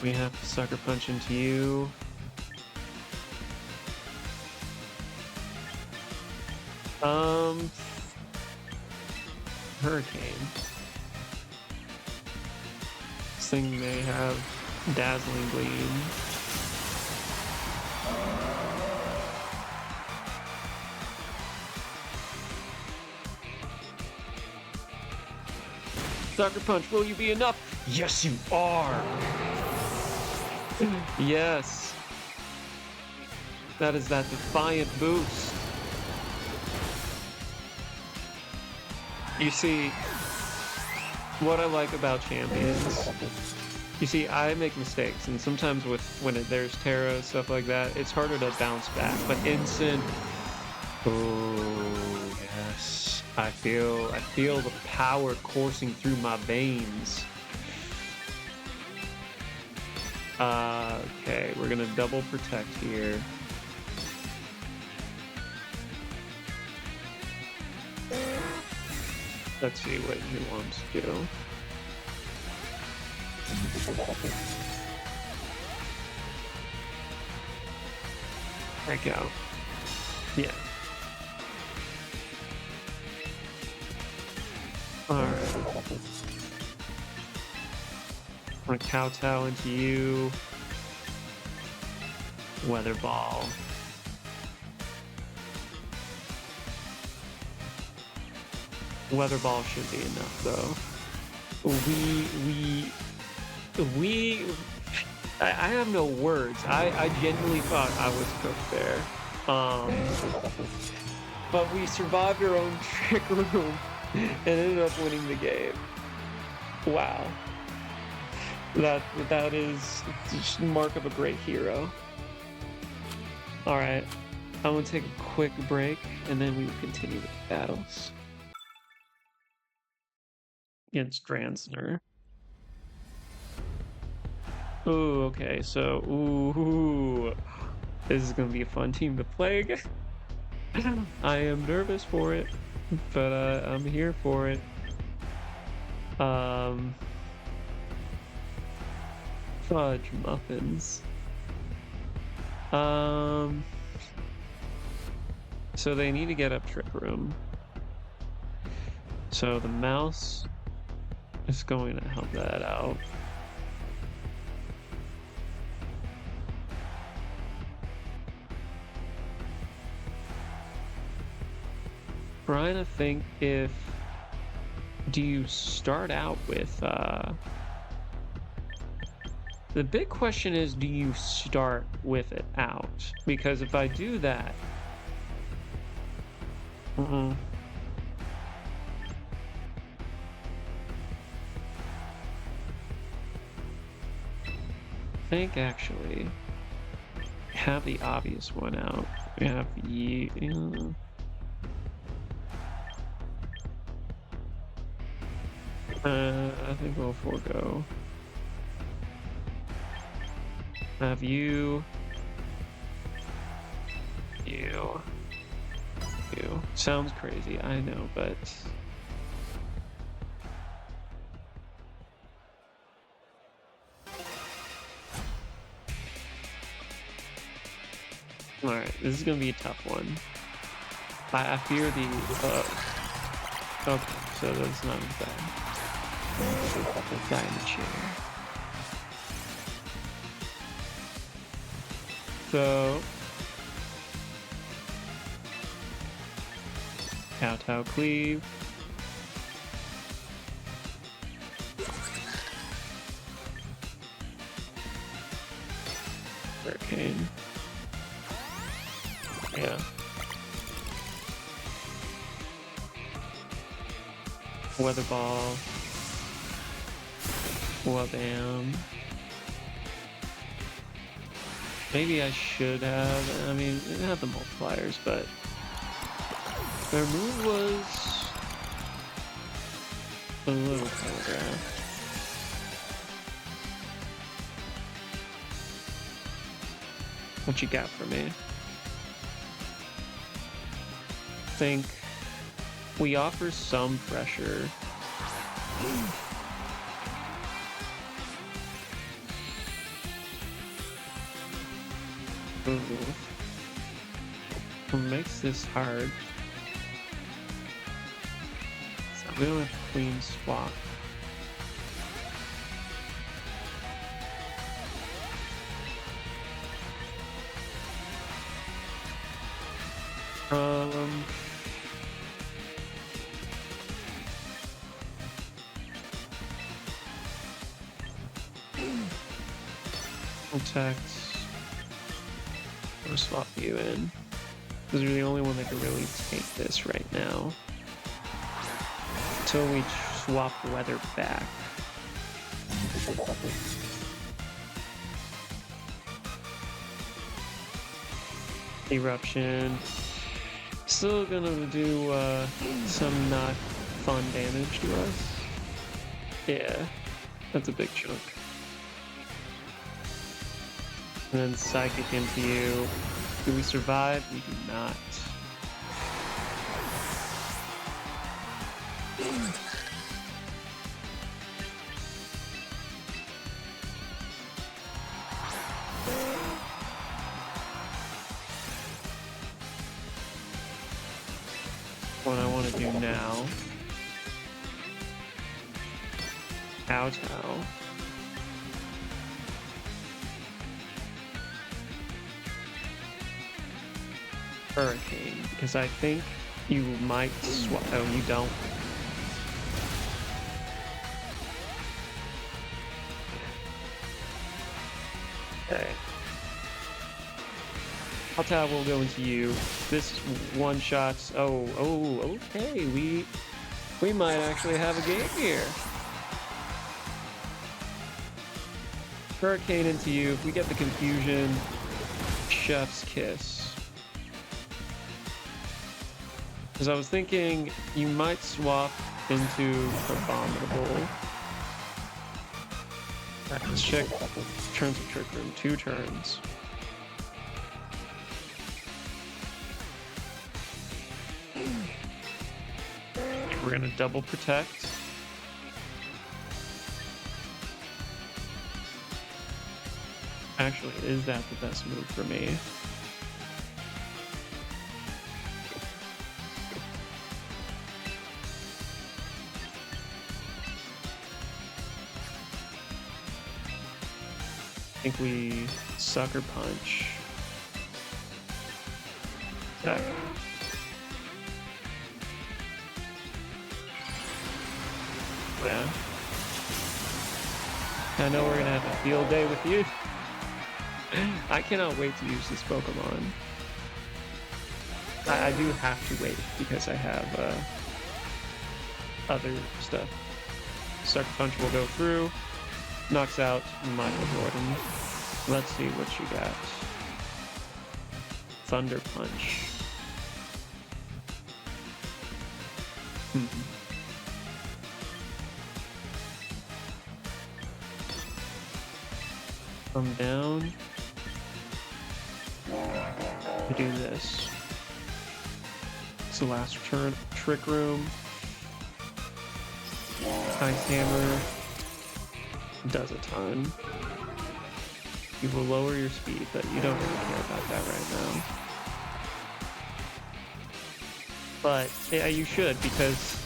We have to Sucker Punch into you. Hurricane. This thing may have Dazzling Gleam. Sucker Punch, will you be enough? Yes, you are! Yes. That is that Defiant boost. You see, what I like about champions, you see, I make mistakes, and sometimes there's Terra, stuff like that, it's harder to bounce back, but instant, oh, yes. I feel the power coursing through my veins. Okay, we're gonna double protect here. Let's see what he wants to do. Break out. Yeah. Alright. I'm gonna kowtow into you. Weather Ball. Weather Ball should be enough, though. I have no words. I genuinely thought I was cooked there. Um, but we survived our own trick room and ended up winning the game. Wow. That is just mark of a great hero. Alright. I'm gonna take a quick break and then we will continue with the battles. Against Dransner. Ooh, okay, so ooh, this is gonna be a fun team to play against. I am nervous for it, but I'm here for it. Fudge muffins. So they need to get up Trick Room. So the mouse is going to help that out. Trying to think if do you start out with the big question is, do you start with it out? Because if I do that I think actually have the obvious one out. We have you. I think we'll forego. Have you. Sounds crazy, I know, but. Alright, this is gonna be a tough one. I fear the. Okay, so that's not as bad. The guy in the chair. So. Kowtow Cleave. Hurricane. Yeah. Weather Ball. Wabam. Maybe I should have. I mean, it had the multipliers, but their move was a little telegraphed. What you got for me? Think we offer some pressure. Ooh. What makes this hard? So we don't have to clean swap. Text or swap you in because you're the only one that can really take this right now until we swap weather back. Eruption still gonna do some not fun damage to us. Yeah, that's a big chunk. And then Psychic into you. Do we survive? We do not. What I want to do now. Kowtow. Hurricane, because I think you might swap. Oh, you don't. Okay. Alta will go into you. This one shots. Oh, okay. We might actually have a game here. Hurricane into you. If we get the confusion, Chef's Kiss. Because I was thinking you might swap into Abominable. Alright, let's check turns of Trick Room. 2 turns. We're gonna double protect. Actually, is that the best move for me? I think we Sucker Punch. Okay. Yeah. I know we're gonna have a field day with you. I cannot wait to use this Pokemon. I do have to wait because I have other stuff. Sucker Punch will go through. Knocks out Michael Jordan. Let's see what you got. Thunder Punch. Come down. We do this. It's the last turn. Trick Room. Ice Hammer. Does a ton. You will lower your speed, but you don't really care about that right now. But yeah, you should, because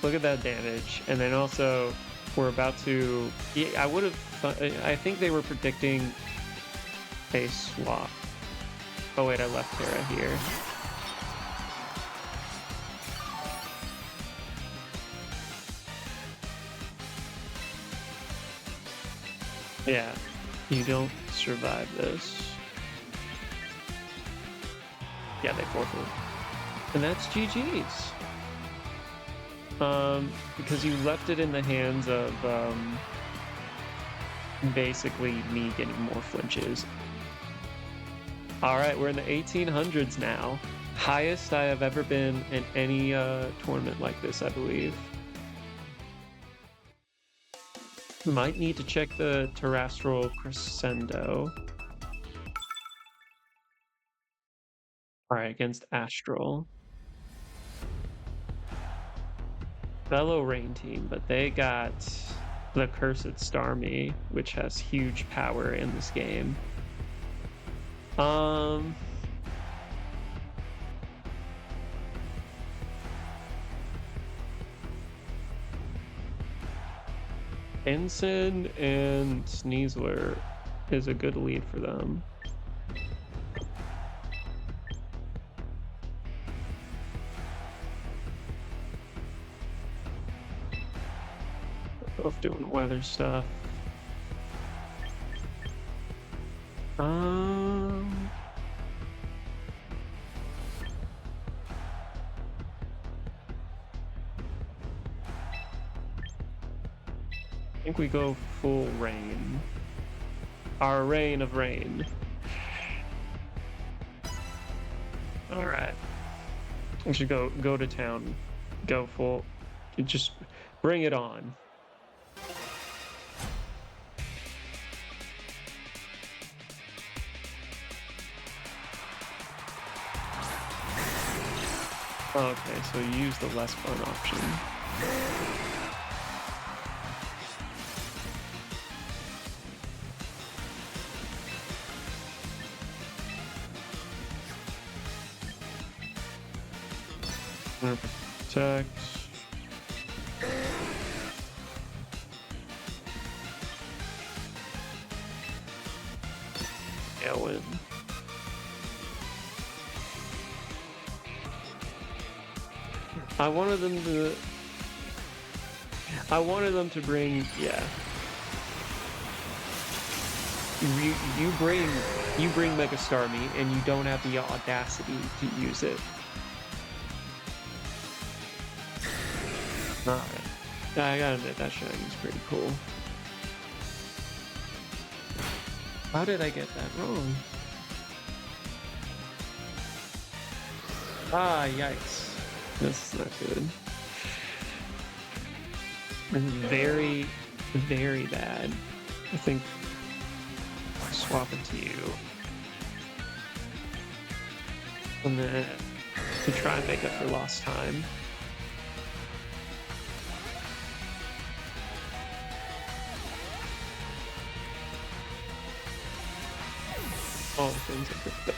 look at that damage. And then also we're about to, yeah, I think they were predicting a swap. Oh wait, I left Terra here. Yeah, you don't survive this. Yeah, they forfeit. And that's GG's. Because you left it in the hands of, basically me getting more flinches. Alright, we're in the 1800s now. Highest I have ever been in any, tournament like this, I believe. Might need to check the Terrestrial Crescendo. Alright, against Astral. Fellow Rain team, but they got the Cursed Starmie, which has huge power in this game. Ensign and Sneasler is a good lead for them. Both doing weather stuff. I think we go full rain. Our reign of rain. All right. We should go to town. Go full. Just bring it on. Okay, so you use the less fun option. Protect. Yeah, win. I wanted them to bring, yeah. you bring Mega Starmie, and you don't have the audacity to use it. Alright. I gotta admit, that Shiny's pretty cool. How did I get that wrong? Ah, yikes. This is not good. This is very, very bad. I think I'll swap it to you. And then to try and make up for lost time. All the things I picked up.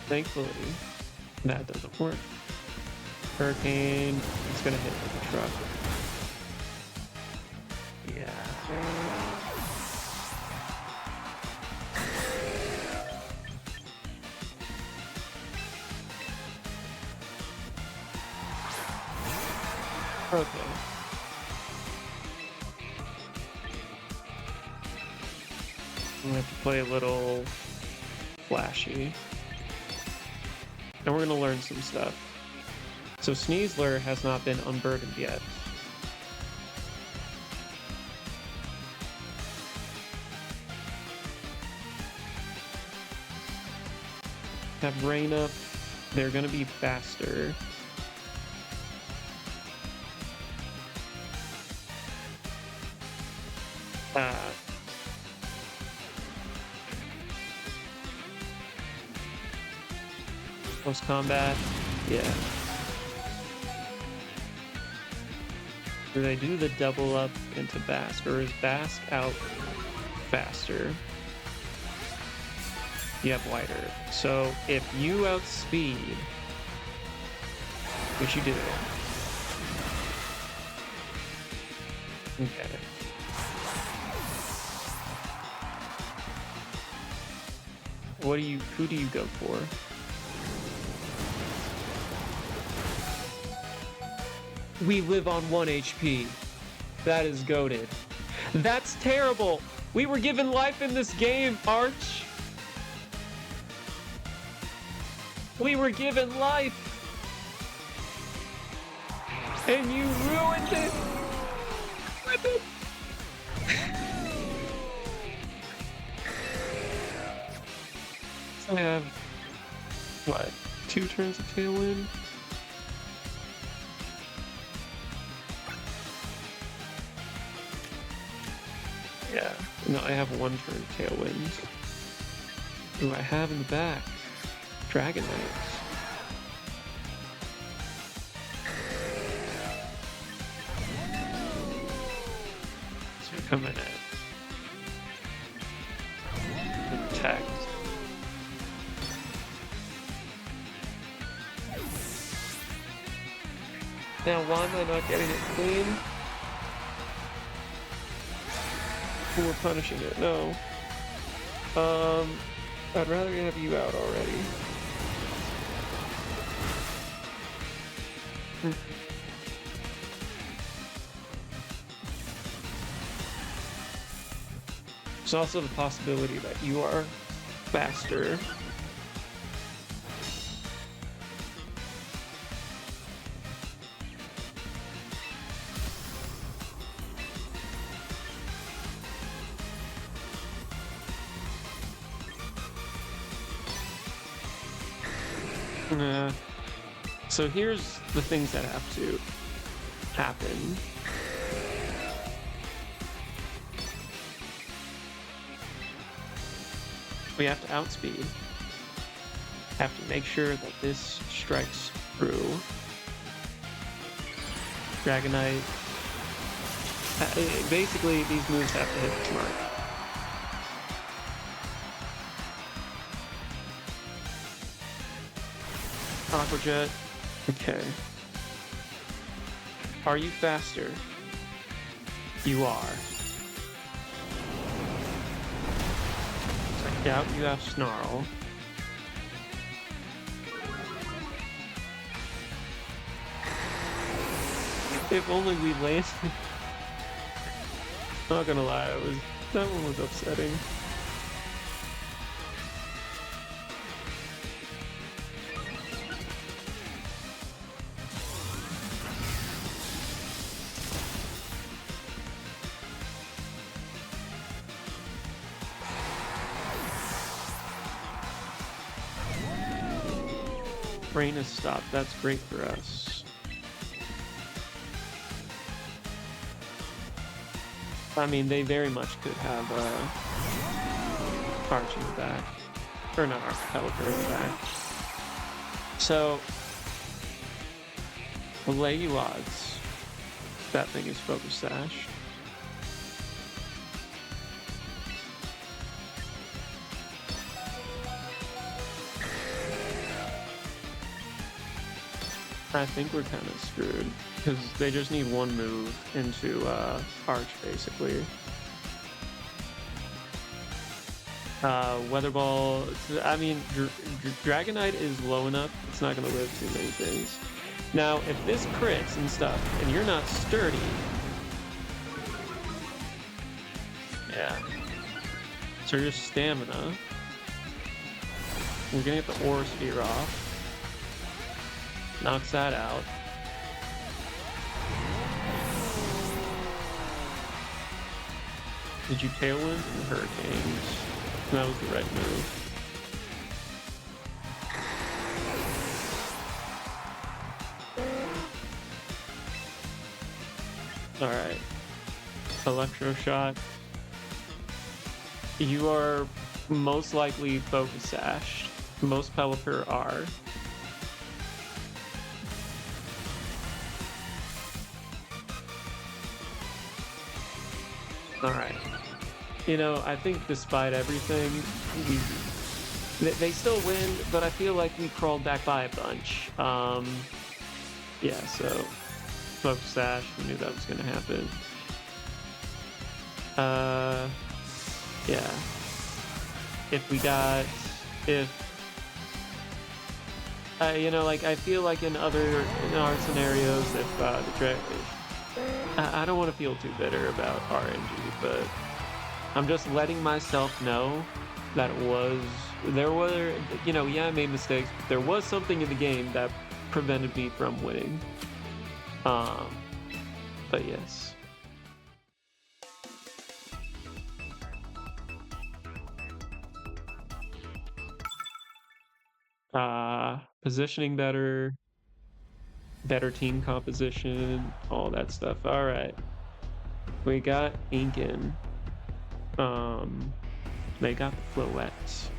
Thankfully, that doesn't work. Hurricane, it's gonna hit like a truck. Yeah. Okay. I'm gonna have to play a little flashy. And we're gonna learn some stuff. So Sneasler has not been unburdened yet. Have Rain up. They're gonna be faster. Post combat, yeah. Do they do the double up into Bask, or is Bask out faster? You have wider. So if you outspeed, which you do, okay. Who do you go for? We live on 1 HP. That is goated. That's terrible. We were given life in this game, Arch. We were given life. And you ruined it. I have, what, 2 turns of Tailwind? Yeah, no, I have 1 turn of Tailwind. What do I have in the back? Dragonite. So you're coming at protect. Now, why am I not getting it clean? We're punishing it. No. I'd rather have you out already. There's also the possibility that you are faster. So here's the things that have to happen. We have to outspeed. Have to make sure that this strikes through. Dragonite. Basically, these moves have to hit the mark. Aqua Jet. Okay. Are you faster? You are. I doubt you have Snarl. If only we landed. Not gonna lie, that one was upsetting. Rain has stopped. That's great for us. I mean, they very much could have Arch in the back. Or not Arch, Pelipper in the back. So, I'll lay you odds. That thing is Focus Sash. I think we're kind of screwed, because they just need one move into Arch, basically. Weather Ball, I mean, Dragonite is low enough, it's not going to live too many things. Now, if this crits and stuff, and you're not sturdy... Yeah. So your stamina... We're going to get the Aura Sphere off. Knocks that out. Did you Tailwind and Hurricanes? That was the right move. Alright. Electroshock. You are most likely Focus Sashed. Most Pelipper are. Alright. You know, I think despite everything, they still win, but I feel like we crawled back by a bunch. Yeah, so Focus Sash, we knew that was going to happen. Yeah. You know, like, I feel like in our scenarios, if the I don't want to feel too bitter about RNG, but I'm just letting myself know that there were, you know, yeah, I made mistakes, but there was something in the game that prevented me from winning. But yes. Positioning better team composition, all that stuff. All right. We got Inkin. They got the Floettes.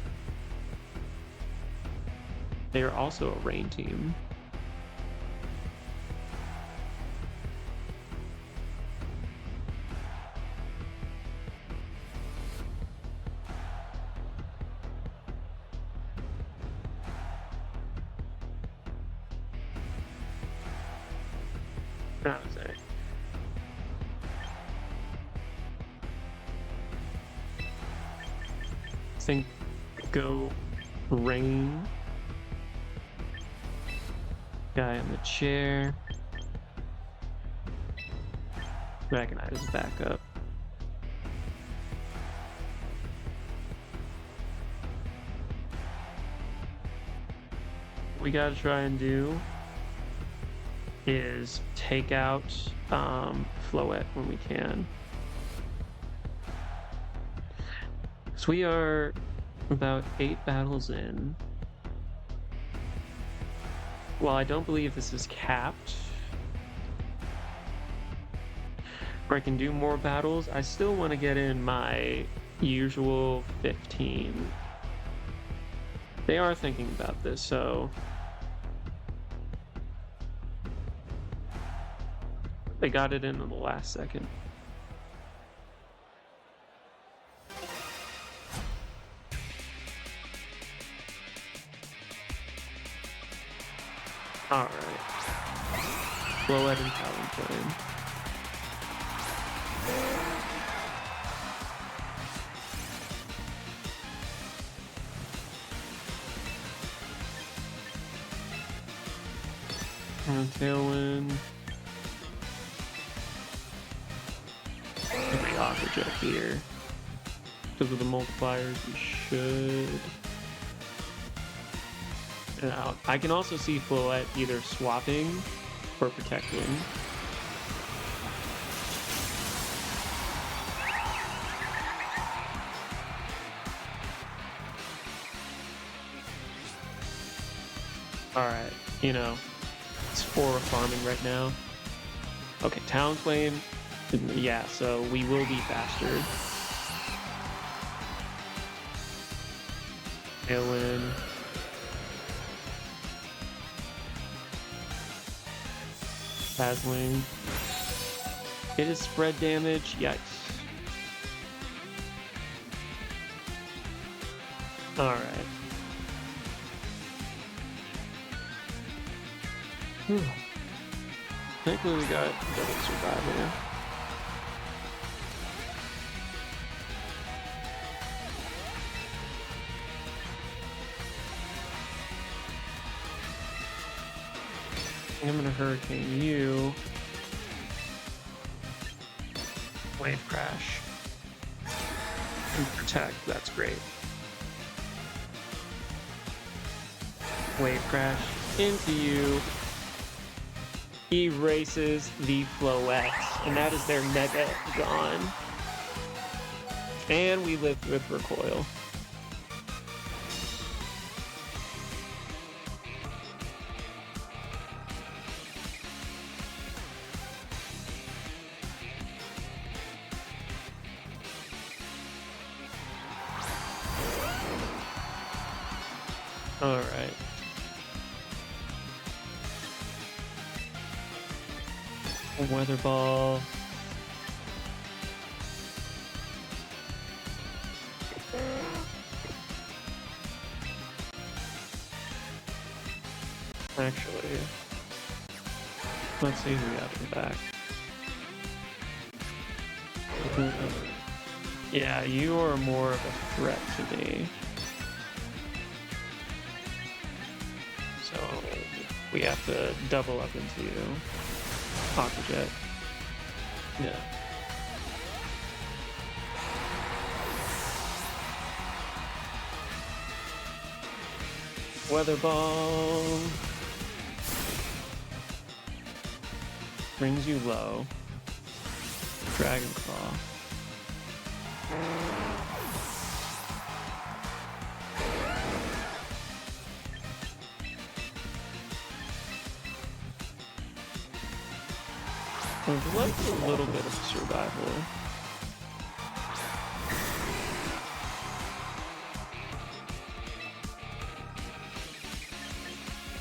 They are also a rain team. I think go rain. Guy in the chair. Dragonite is back up. What we gotta try and do is take out Floette when we can. So we are about 8 battles in. Well, I don't believe this is capped, or I can do more battles, I still want to get in my usual 15. They are thinking about this, so they got it in the last second. Alright. Floette and Talonflame. Tailwind. Aqua Jet here. Because of the multipliers, we should... Out. I can also see Floette either swapping or protecting. Alright, you know, it's 4 farming right now. Okay, Talonflame. Yeah, so we will be faster. Tailwind. Dazzling. It is spread damage. Yikes. Alright. Thankfully we got double survival. I'm gonna Hurricane you. Wave Crash. And Protect, that's great. Wave Crash into you. Erases the Floette, and that is their Mega gone. And we live with Recoil. All right. Weather Ball. Actually, let's see who we have in the back. Yeah, you are more of a threat to me. So we have to double up into you. Aqua Jet. Yeah. Weather Ball. Brings you low. Dragon Claw. I've left a little bit of survival.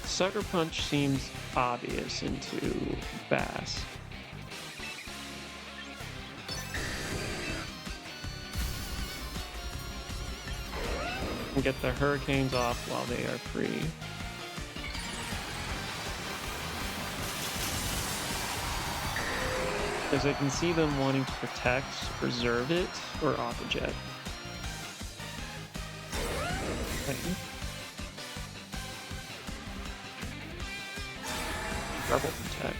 Sucker Punch seems obvious into Bass. And get the Hurricanes off while they are free. Because I can see them wanting to protect, preserve it, or Aqua Jet. Okay. Double protect.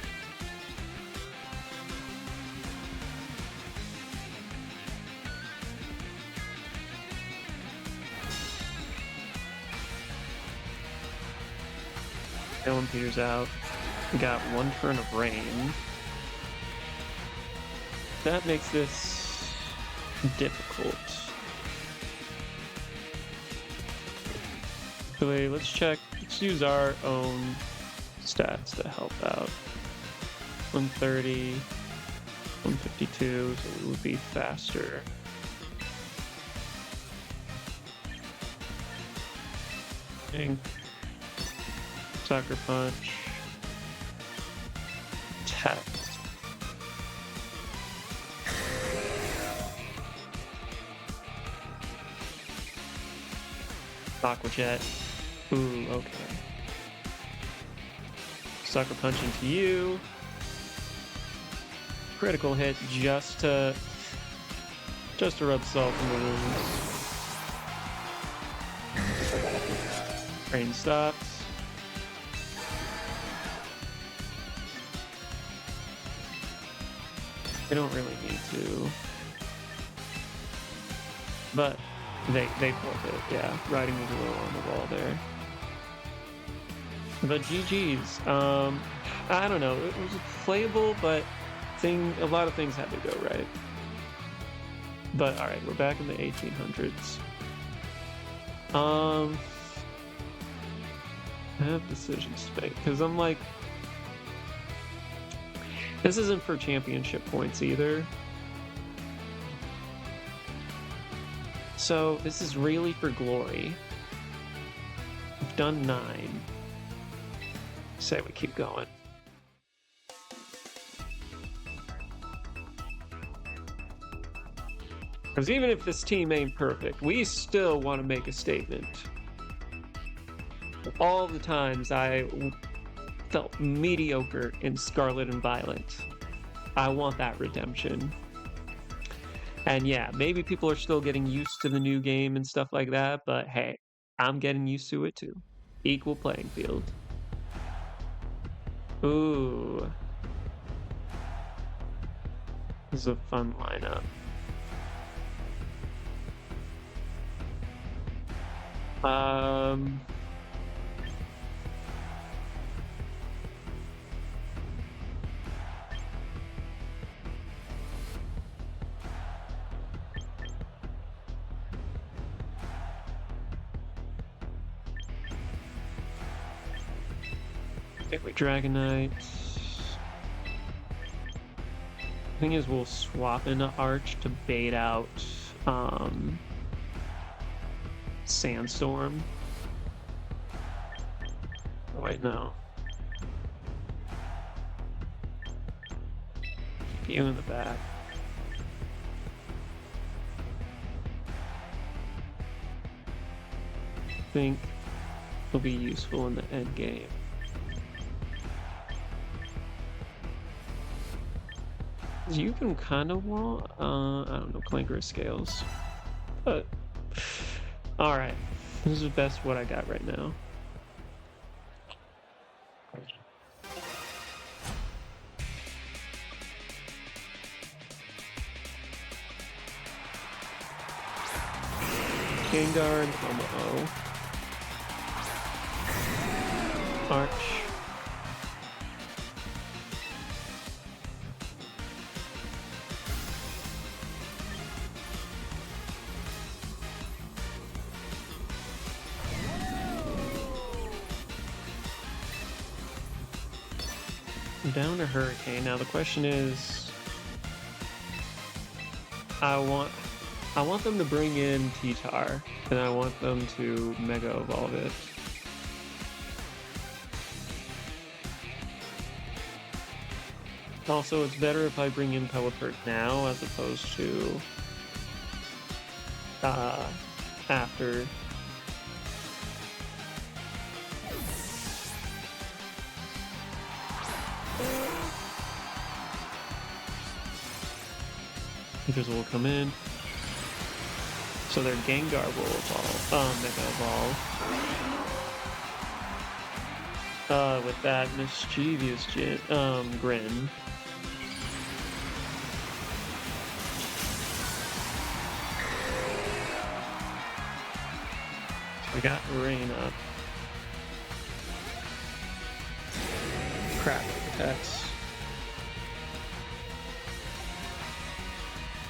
Dylan Peters out. We got 1 turn of rain. That makes this difficult. Actually, let's check. Let's use our own stats to help out. 130, 152, so we would be faster. Ink. Sucker Punch. Text. Aqua Jet. Ooh, okay. Sucker Punch into you. Critical hit just to rub salt in the wounds. Rain stops. I don't really need to. But they forfeit, yeah. Writing was a little on the wall there. But GG's. I don't know. It was playable, but a lot of things had to go right. But all right, we're back in the 1800s. I have decisions to make because I'm like, this isn't for championship points either. So this is really for glory. We've done 9. Say we keep going. Because even if this team ain't perfect, we still want to make a statement. All the times I felt mediocre in Scarlet and Violet, I want that redemption. And yeah, maybe people are still getting used to the new game and stuff like that, but hey, I'm getting used to it too. Equal playing field. Ooh. This is a fun lineup. I think we Dragonite. Thing is, we'll swap into Arch to bait out Sandstorm. Oh, wait, no. Keep you in the back. I think will be useful in the end game. You can kind of want, I don't know, Clankerous Scales. But, alright. This is best what I got right now. Gengar and Tomo-O. Arch. Down to Hurricane. Now the question is, I want them to bring in T-Tar, and I want them to Mega Evolve it. Also, it's better if I bring in Pelipper now as opposed to after. Because will come in. So their Gengar will evolve, Mega Evolve. With that mischievous Grin. We got Rain up. Crap, that's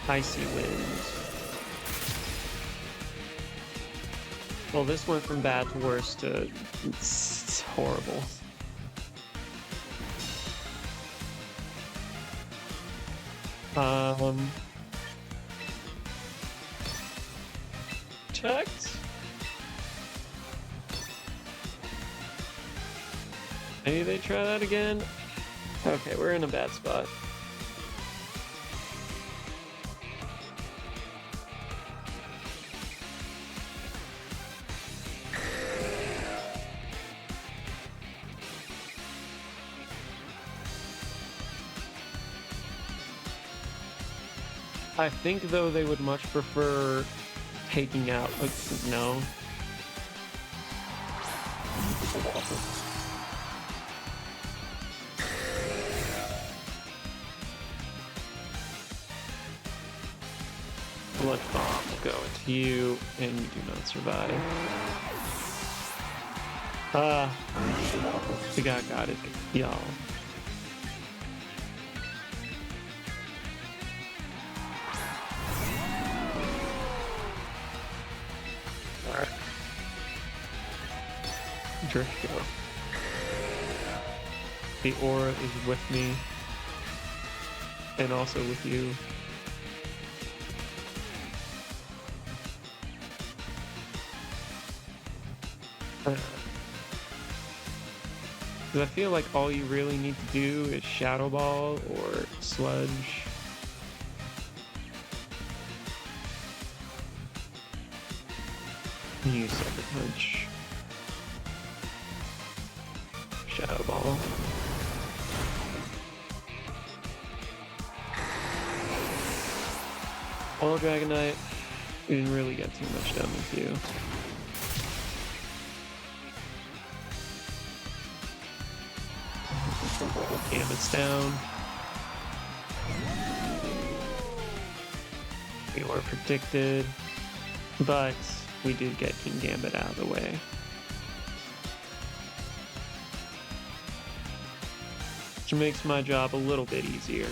Icy Winds. Well, this went from bad to worse to it's horrible. Checked. Maybe they try that again. Okay, we're in a bad spot. I think, though, they would much prefer taking out, like, no. Blood Bomb. Go into you, and you do not survive. The guy got it, y'all. Alright. Draco. The aura is with me. And also with you. Because I feel like all you really need to do is Shadow Ball or Sludge. Use Sucker Punch. Shadow Ball. All Dragonite. We didn't really get too much done with you. Gambit's down. We were predicted, but we did get King Gambit out of the way. Which makes my job a little bit easier.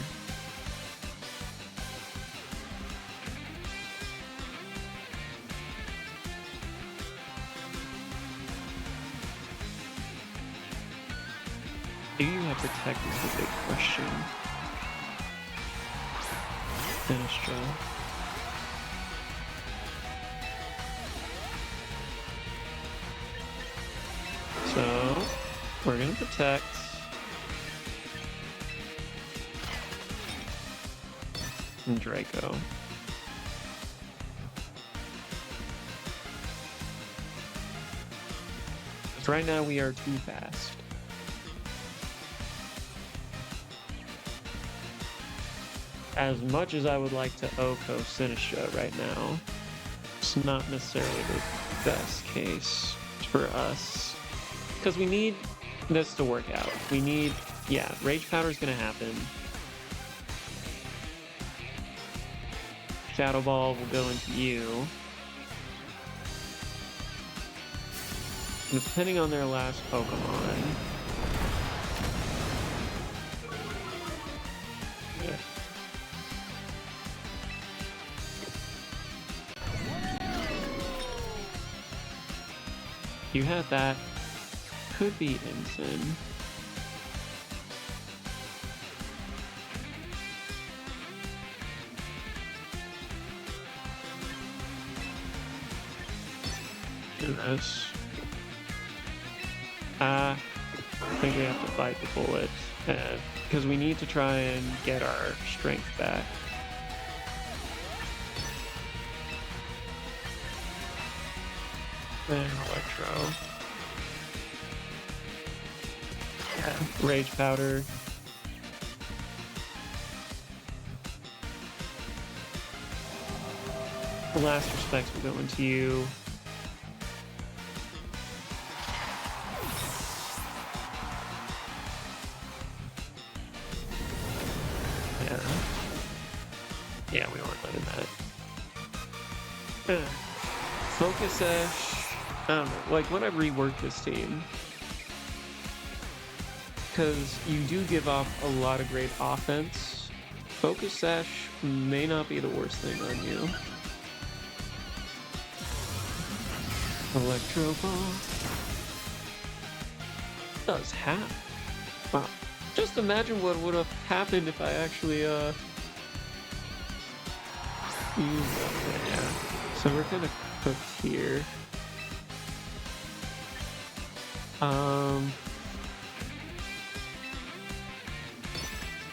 Do you have Protect is the big question. Sinistra. So, we're gonna Protect. And Draco. Because right now we are too fast. As much as I would like to Oko Sinistra right now, it's not necessarily the best case for us. Because we need this to work out. We need, yeah, Rage Powder is going to happen. Shadow Ball will go into you. And depending on their last Pokemon. Yeah. You had that. Could be Ensign. Do this. I think we have to fight the bullet. Because we need to try and get our strength back. And Electro. Yeah, Rage Powder. The last respects will go into you. Yeah, we weren't letting that. Focus Sash. I don't know. Like, when I rework this team, because you do give off a lot of great offense, Focus Sash may not be the worst thing on you. Electro Ball. Does have. Wow. Just imagine what would have happened if I actually, yeah. So we're gonna cook here. I'm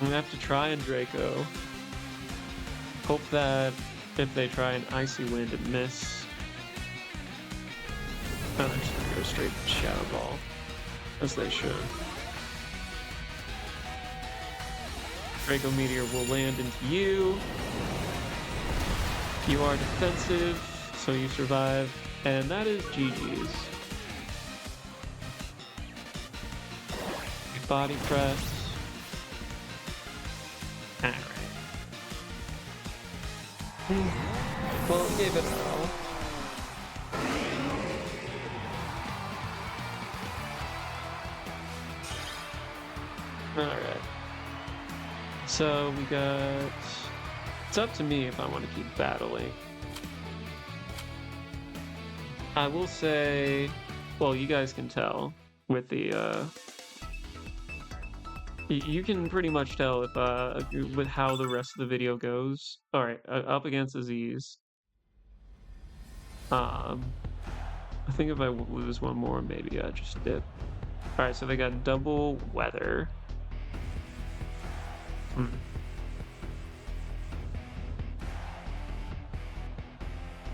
gonna have to try and Draco. Hope that if they try an Icy Wind and miss. Oh, they're just gonna go straight to Shadow Ball. As they should. Draco Meteor will land into you. You are defensive, so you survive, and that is GG's. Body press. Alright. Well, it gave it a L. Alright. So we got... It's up to me if I want to keep battling. I will say... Well, you guys can tell with the... You can pretty much tell if with how the rest of the video goes. Alright, up against Aziz. I think if I lose one more, maybe I just dip. Alright, so they got double weather.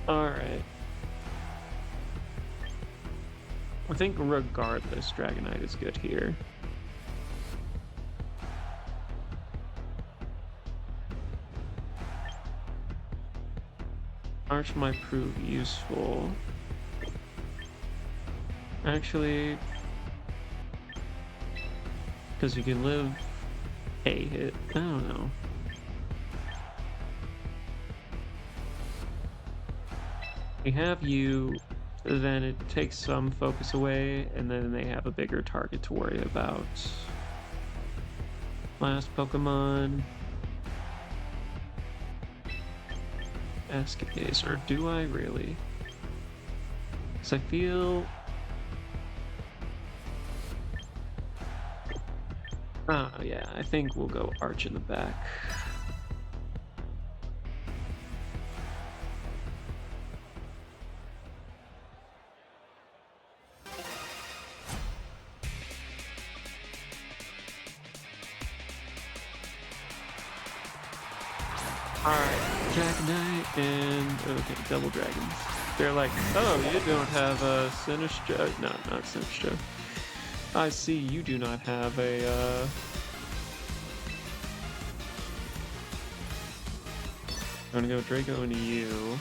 Alright. I think regardless, Dragonite is good here. Arch might prove useful. Actually, because you can live a hit. I don't know. We have you, then it takes some focus away, and then they have a bigger target to worry about. Last Pokemon. Escapades, or do I really? Because I feel... yeah, I think we'll go Arch in the back. Alright, Dragonite and... okay, Double Dragons. They're like, oh, you don't have a Sinistcha... No, not Sinistcha. I see you do not have a, I'm gonna go Draco into you.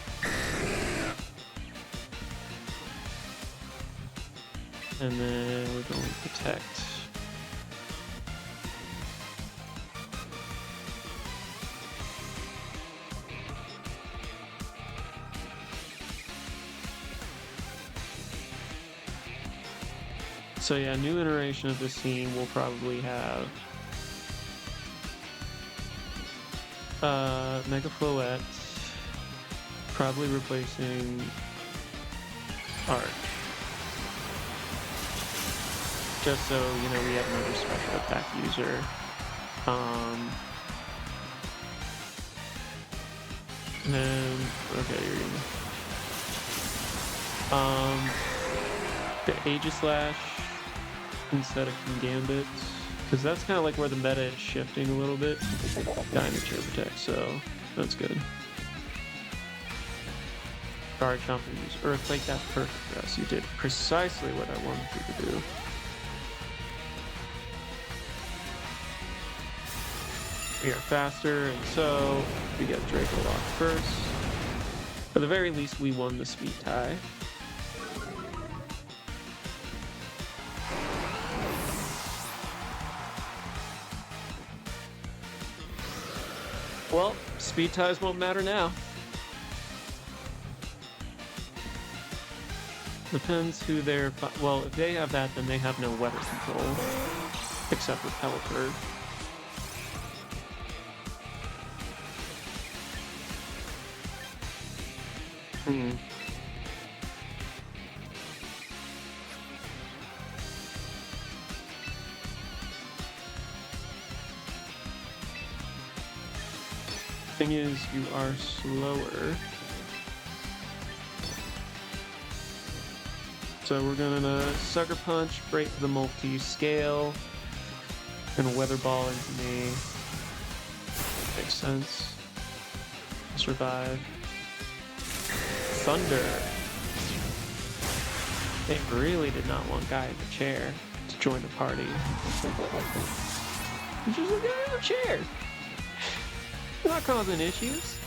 And then we're going to Protect. So yeah, new iteration of this team will probably have Mega Floette, probably replacing Arch. Just so, you know, we have another special attack user. And then, okay, you're gonna... the Aegislash instead of Gambit, because that's kind of like where the meta is shifting a little bit. Diamond Chair Protect, so that's good. Guard Jump and use Earthquake, that's perfect for us. You did precisely what I wanted you to do. We are faster, and so we get Draco Lock first. At the very least, we won the speed tie. Well, speed ties won't matter now. Depends who they're... well, if they have that, then they have no weather control. Except for Pelipper. Thing is, you are slower. So we're gonna Sucker Punch, break the multi-scale, and Weather Ball into me. Makes sense. Survive. Thunder. They really did not want Guy in the chair to join the party. He's just a guy in the chair. We're not causing issues.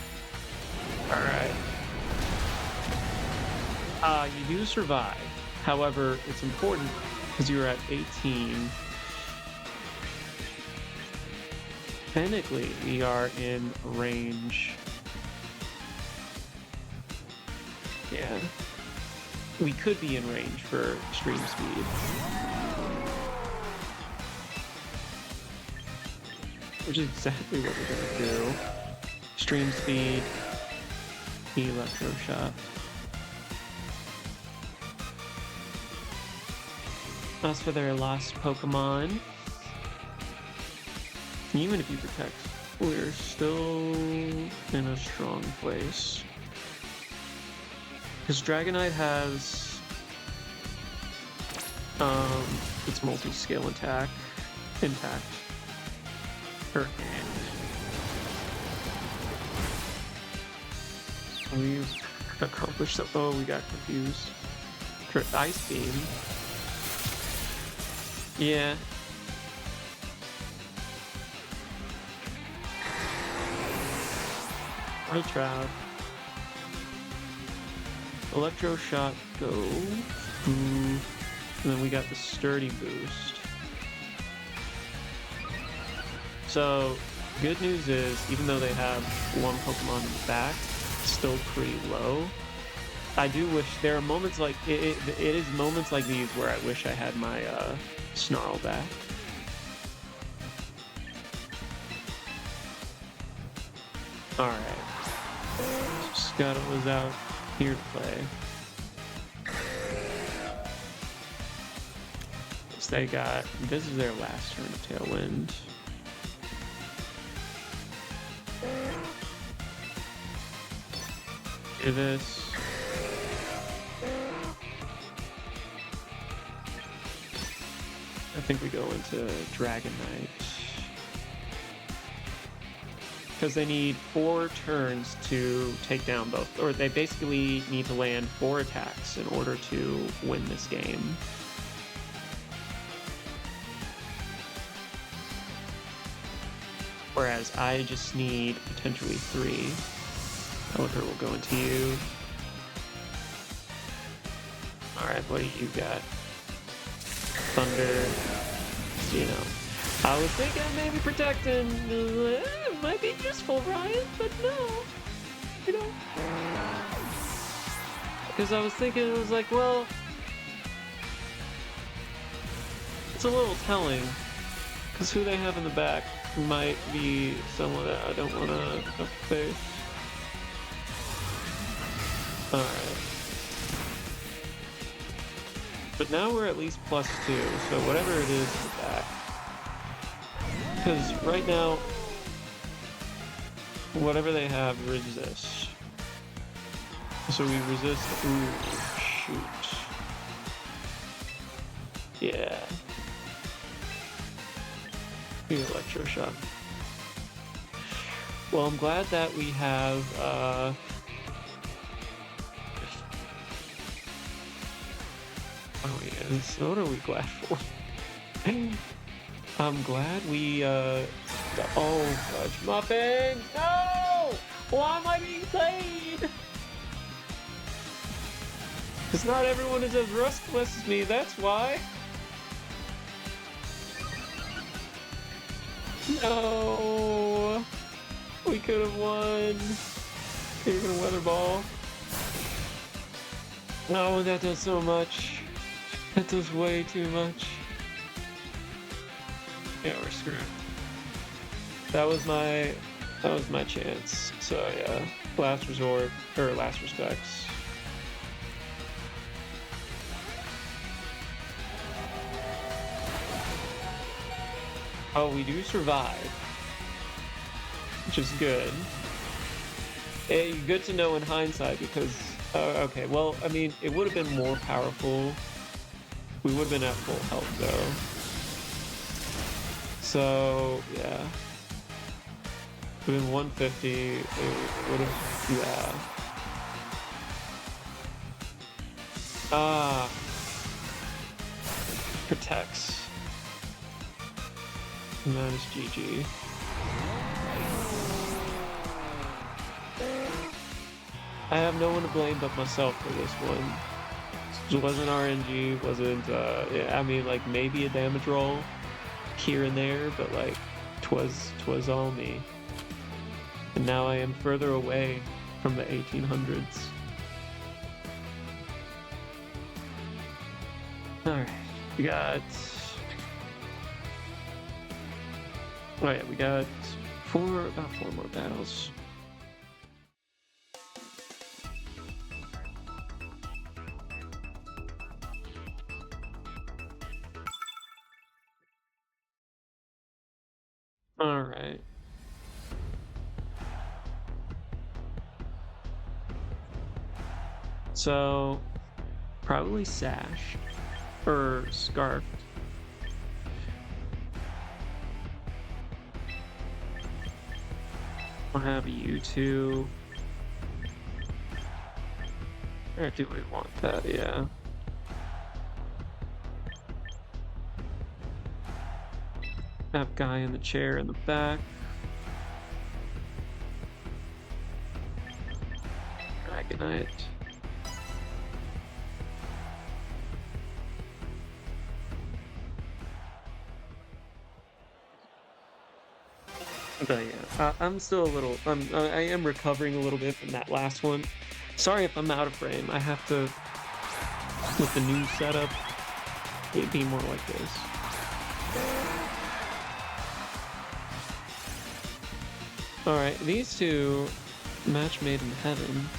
Alright. You do survive. However, it's important because you're at 18. Technically, we are in range Yeah. We could be in range for stream speed. Which is exactly what we're gonna do. Stream speed, electro shot. As for their last Pokemon, even if you protect, we're still in a strong place. Because Dragonite has its multi-scale attack intact. We've accomplished that. Oh, we got confused. Ice Beam. Yeah. I tried. Electro Shot go. And then we got the Sturdy boost. So, good news is, even though they have one Pokemon in the back, it's still pretty low. I do wish there are moments like it is moments like these where I wish I had my Snarl back. All right, Scuttle is out here to play. So they got, this is their last turn of Tailwind. Do this. I think we go into Dragonite. Because they need 4 turns to take down both, or they basically need to land 4 attacks in order to win this game. Whereas I just need potentially 3. Pelipper will go into you. Alright, what do you got? Thunder. You know. I was thinking maybe protecting might be useful, Ryan, but no. You know. Because I was thinking, it was like, well, it's a little telling. Because who they have in the back might be someone that I don't want to face. Alright. But now we're at least +2, so whatever it is in the back. Because right now, whatever they have resists. So we resist. Ooh, shoot. Yeah. The Electro Shock. Well, I'm glad that we have, oh yes, what are we glad for? I'm glad we, oh, fudge muffins! No! Why am I being played? Because not everyone is as restless as me, that's why. No! We could have won. Even a weather ball. No, that does so much. That does way too much. Yeah, we're screwed. That was my chance. So yeah, last resort, or last respects. Oh, we do survive, which is good. Good to know in hindsight because, okay, well, I mean, it would have been more powerful. We would have been at full health though. So, yeah. It would have been 150, it would have, yeah. Ah. Protects. And that is GG. I have no one to blame but myself for this one. It wasn't RNG, wasn't, I mean, like, maybe a damage roll here and there, but, like, twas all me. And now I am further away from the 1800s. Alright, we got... Oh yeah, we got about 4 more battles. Alright. So, probably Sash. Or Scarf. I'll have you two. Or do we want that? Yeah. Have guy in the chair in the back. Dragonite. But yeah, I'm still a little. I am recovering a little bit from that last one. Sorry if I'm out of frame. I have to, with the new setup, it'd be more like this. All right, these two, match made in heaven.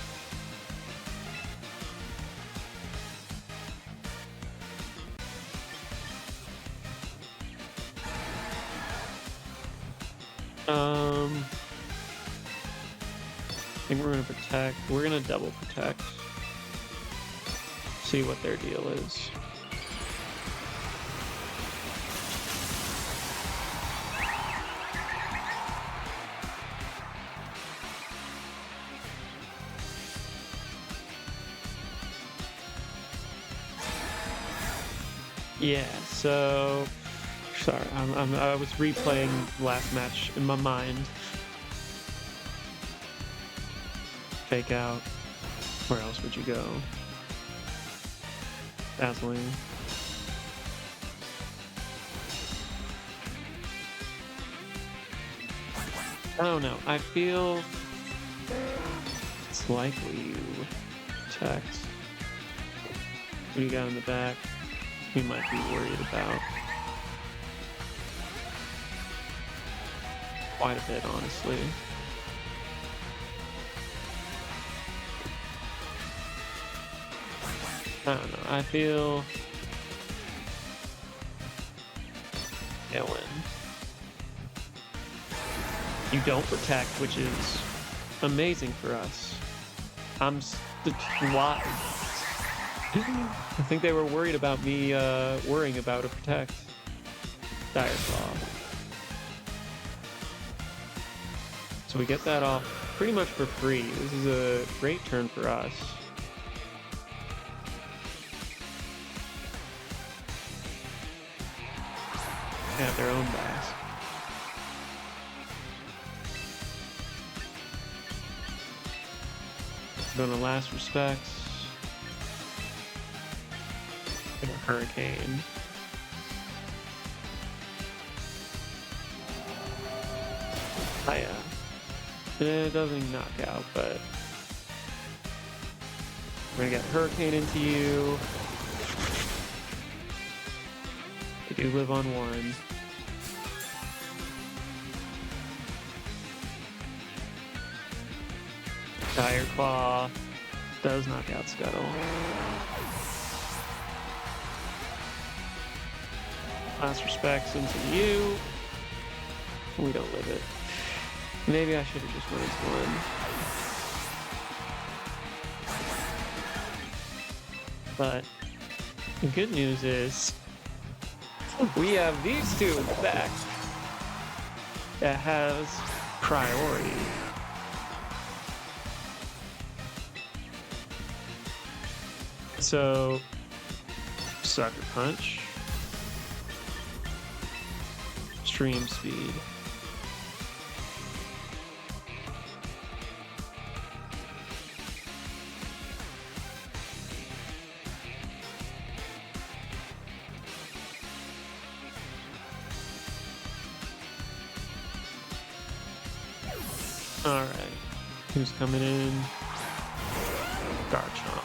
I think we're gonna protect. We're gonna double protect. See what their deal is. Yeah, so sorry, I was replaying last match in my mind. Fake out. Where else would you go? Dazzling. I don't know. I feel it's likely you protect. What do you got in the back? We might be worried about. Quite a bit, honestly. I don't know. I feel yeah, win. You don't protect, which is amazing for us. Why? I think they were worried about me worrying about a protect. Dire Claw. So we get that off pretty much for free. This is a great turn for us. They have their own dice. Going to last respects. And a Hurricane. Oh yeah. It doesn't knock out, but we're gonna get Hurricane into you. We do live on one. Dire Claw does knock out Scuttle. Last respects into you. We don't live it. Maybe I should have just went into one. But the good news is we have these two in the back that has priority. So, Sucker Punch, Stream Speed. All right, who's coming in? Garchomp.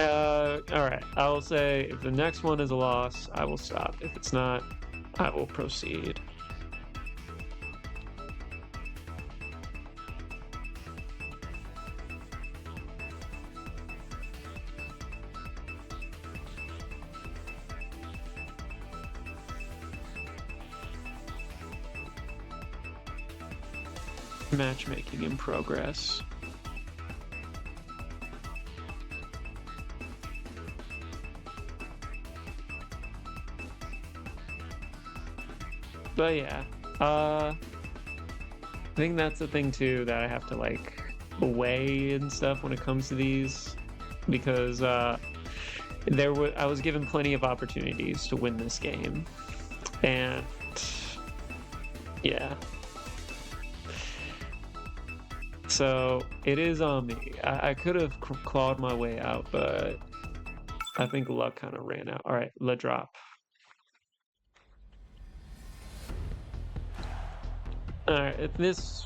Alright, I will say if the next one is a loss, I will stop. If it's not, I will proceed. Matchmaking in progress. But yeah, I think that's the thing too that I have to like weigh and stuff when it comes to these, because I was given plenty of opportunities to win this game, and yeah. So it is on me. I could have clawed my way out, but I think luck kind of ran out. All right, let drop. All right, if this,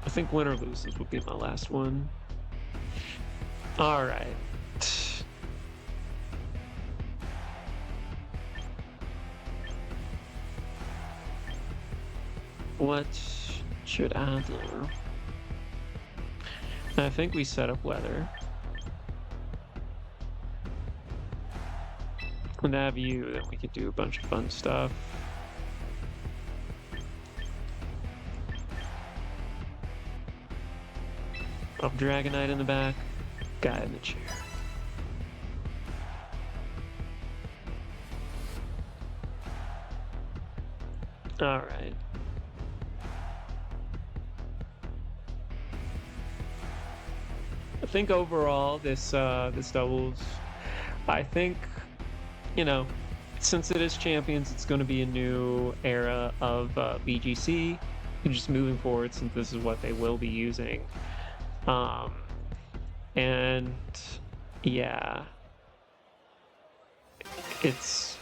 I think win or lose, this will be my last one. All right. What should I do? I think we set up weather. When I have you, then we could do a bunch of fun stuff. Up Dragonite in the back, guy in the chair. All right. I think overall this doubles. I think, you know, since it is Champions, it's going to be a new era of VGC, and just moving forward, since this is what they will be using. And yeah, it's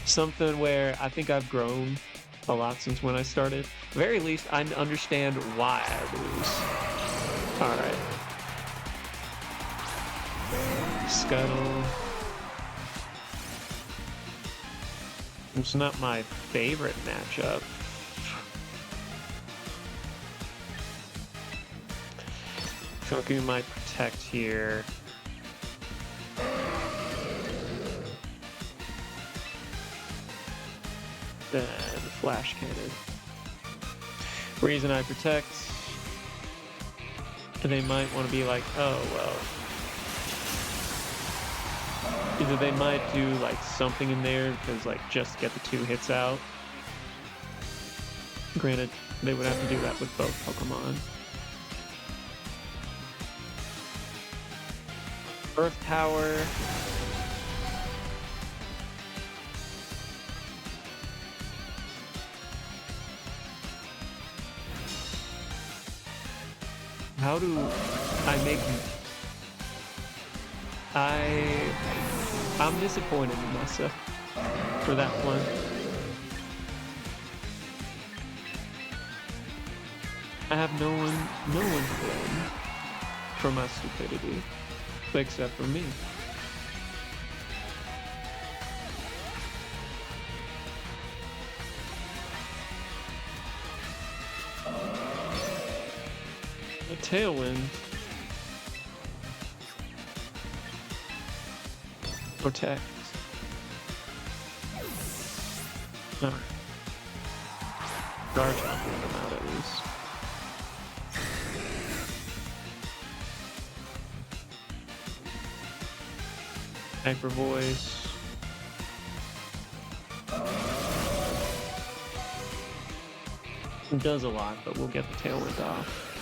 something where I think I've grown a lot since when I started. At the very least, I understand why I lose. All right. Scuttle. It's not my favorite matchup. Chunky might protect here. Then Flash Cannon. Reason I protect, they might want to be like, oh well. Either they might do like something in there because like just get the 2 hits out. Granted, they would have to do that with both Pokemon. Earth Power. How do I make... I'm disappointed in myself for that one. I have no one to blame for my stupidity, except for me. A Tailwind. Protect. Alright. Garchomp will come out at least. Hyper Voice. It does a lot, but we'll get the Tailwind off.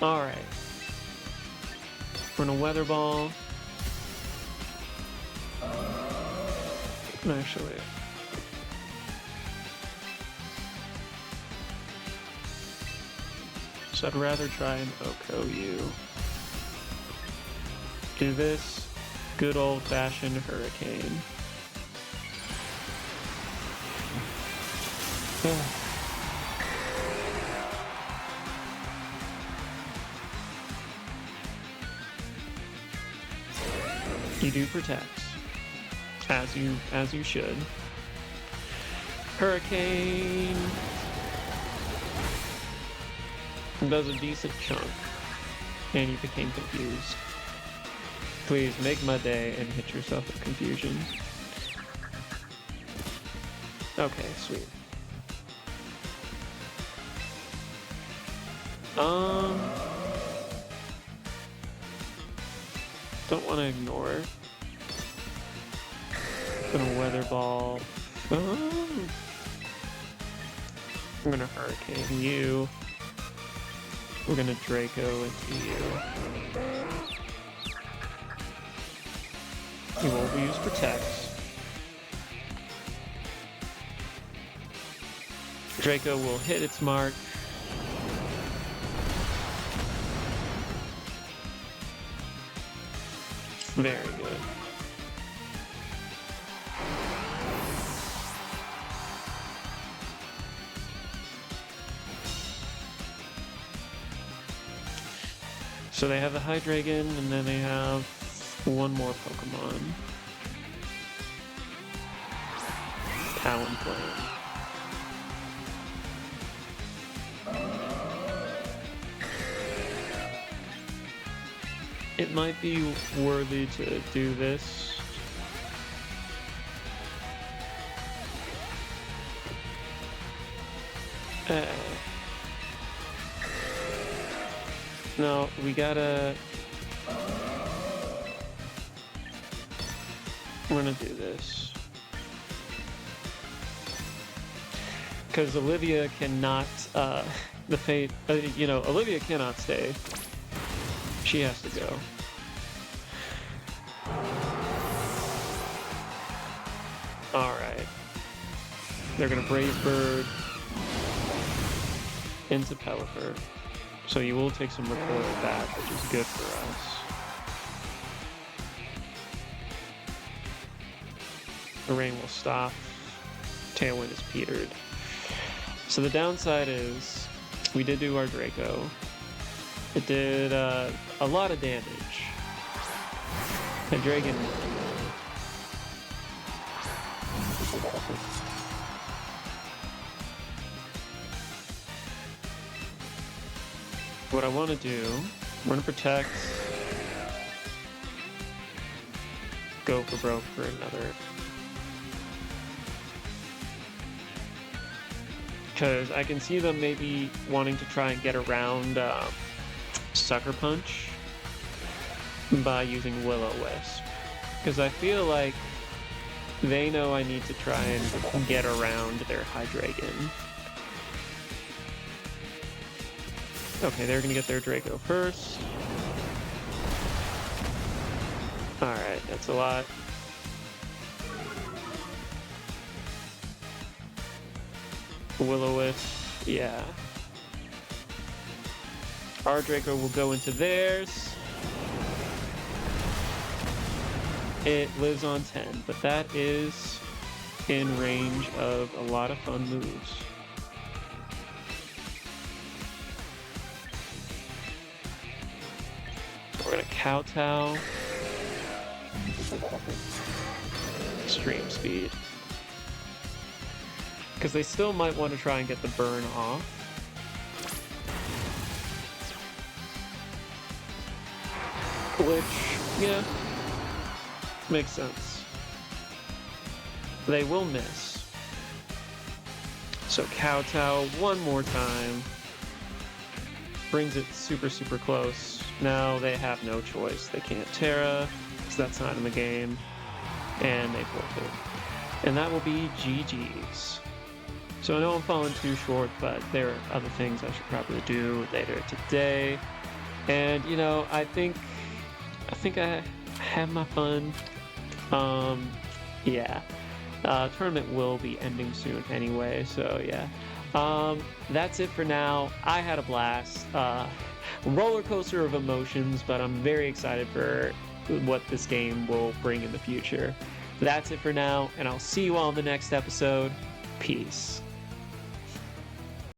Alright. We're gonna Weather Ball. Actually. So I'd rather try and OHKO you. Do this good old-fashioned Hurricane. You do protect, as you should. Hurricane does a decent chunk, and you became confused. Please make my day and hit yourself with confusion. Okay, sweet. Don't want to ignore. Gonna weather ball. I'm gonna hurricane you. We're gonna Draco into you. You won't use protect. Draco will hit its mark. Very good. So they have the Hydreigon, and then they have one more Pokemon. Talonflame. It might be worthy to do this. No, we gotta... We're gonna do this. Because Olivia cannot, Olivia cannot stay. She has to go. Alright. They're gonna Brave Bird into Pelipper. So you will take some recoil back, which is good for us. The rain will stop. Tailwind is petered. So the downside is, we did do our Draco. It did a lot of damage. And Dragon... What I want to do, we're going to protect, go for broke for another. Because I can see them maybe wanting to try and get around Sucker Punch by using Will-O-Wisp. Because I feel like they know I need to try and get around their Hydreigon. Okay, they're gonna get their Draco first. Alright, that's a lot. Will-O-Wisp, yeah. Our Draco will go into theirs. It lives on 10, but that is in range of a lot of fun moves. We're gonna kowtow. Extreme speed. Because they still might want to try and get the burn off. Which, yeah, makes sense. They will miss. So kowtow one more time. Brings it super, super close. Now they have no choice. They can't Terra, because that's not in the game. And they forfeit. And that will be GG's. So I know I'm falling too short, but there are other things I should probably do later today. And, you know, I think I have my fun. Yeah. Tournament will be ending soon anyway, so yeah. That's it for now. I had a blast. Roller coaster of emotions, but I'm very excited for what this game will bring in the future. That's it for now, and I'll see you all in the next episode. Peace.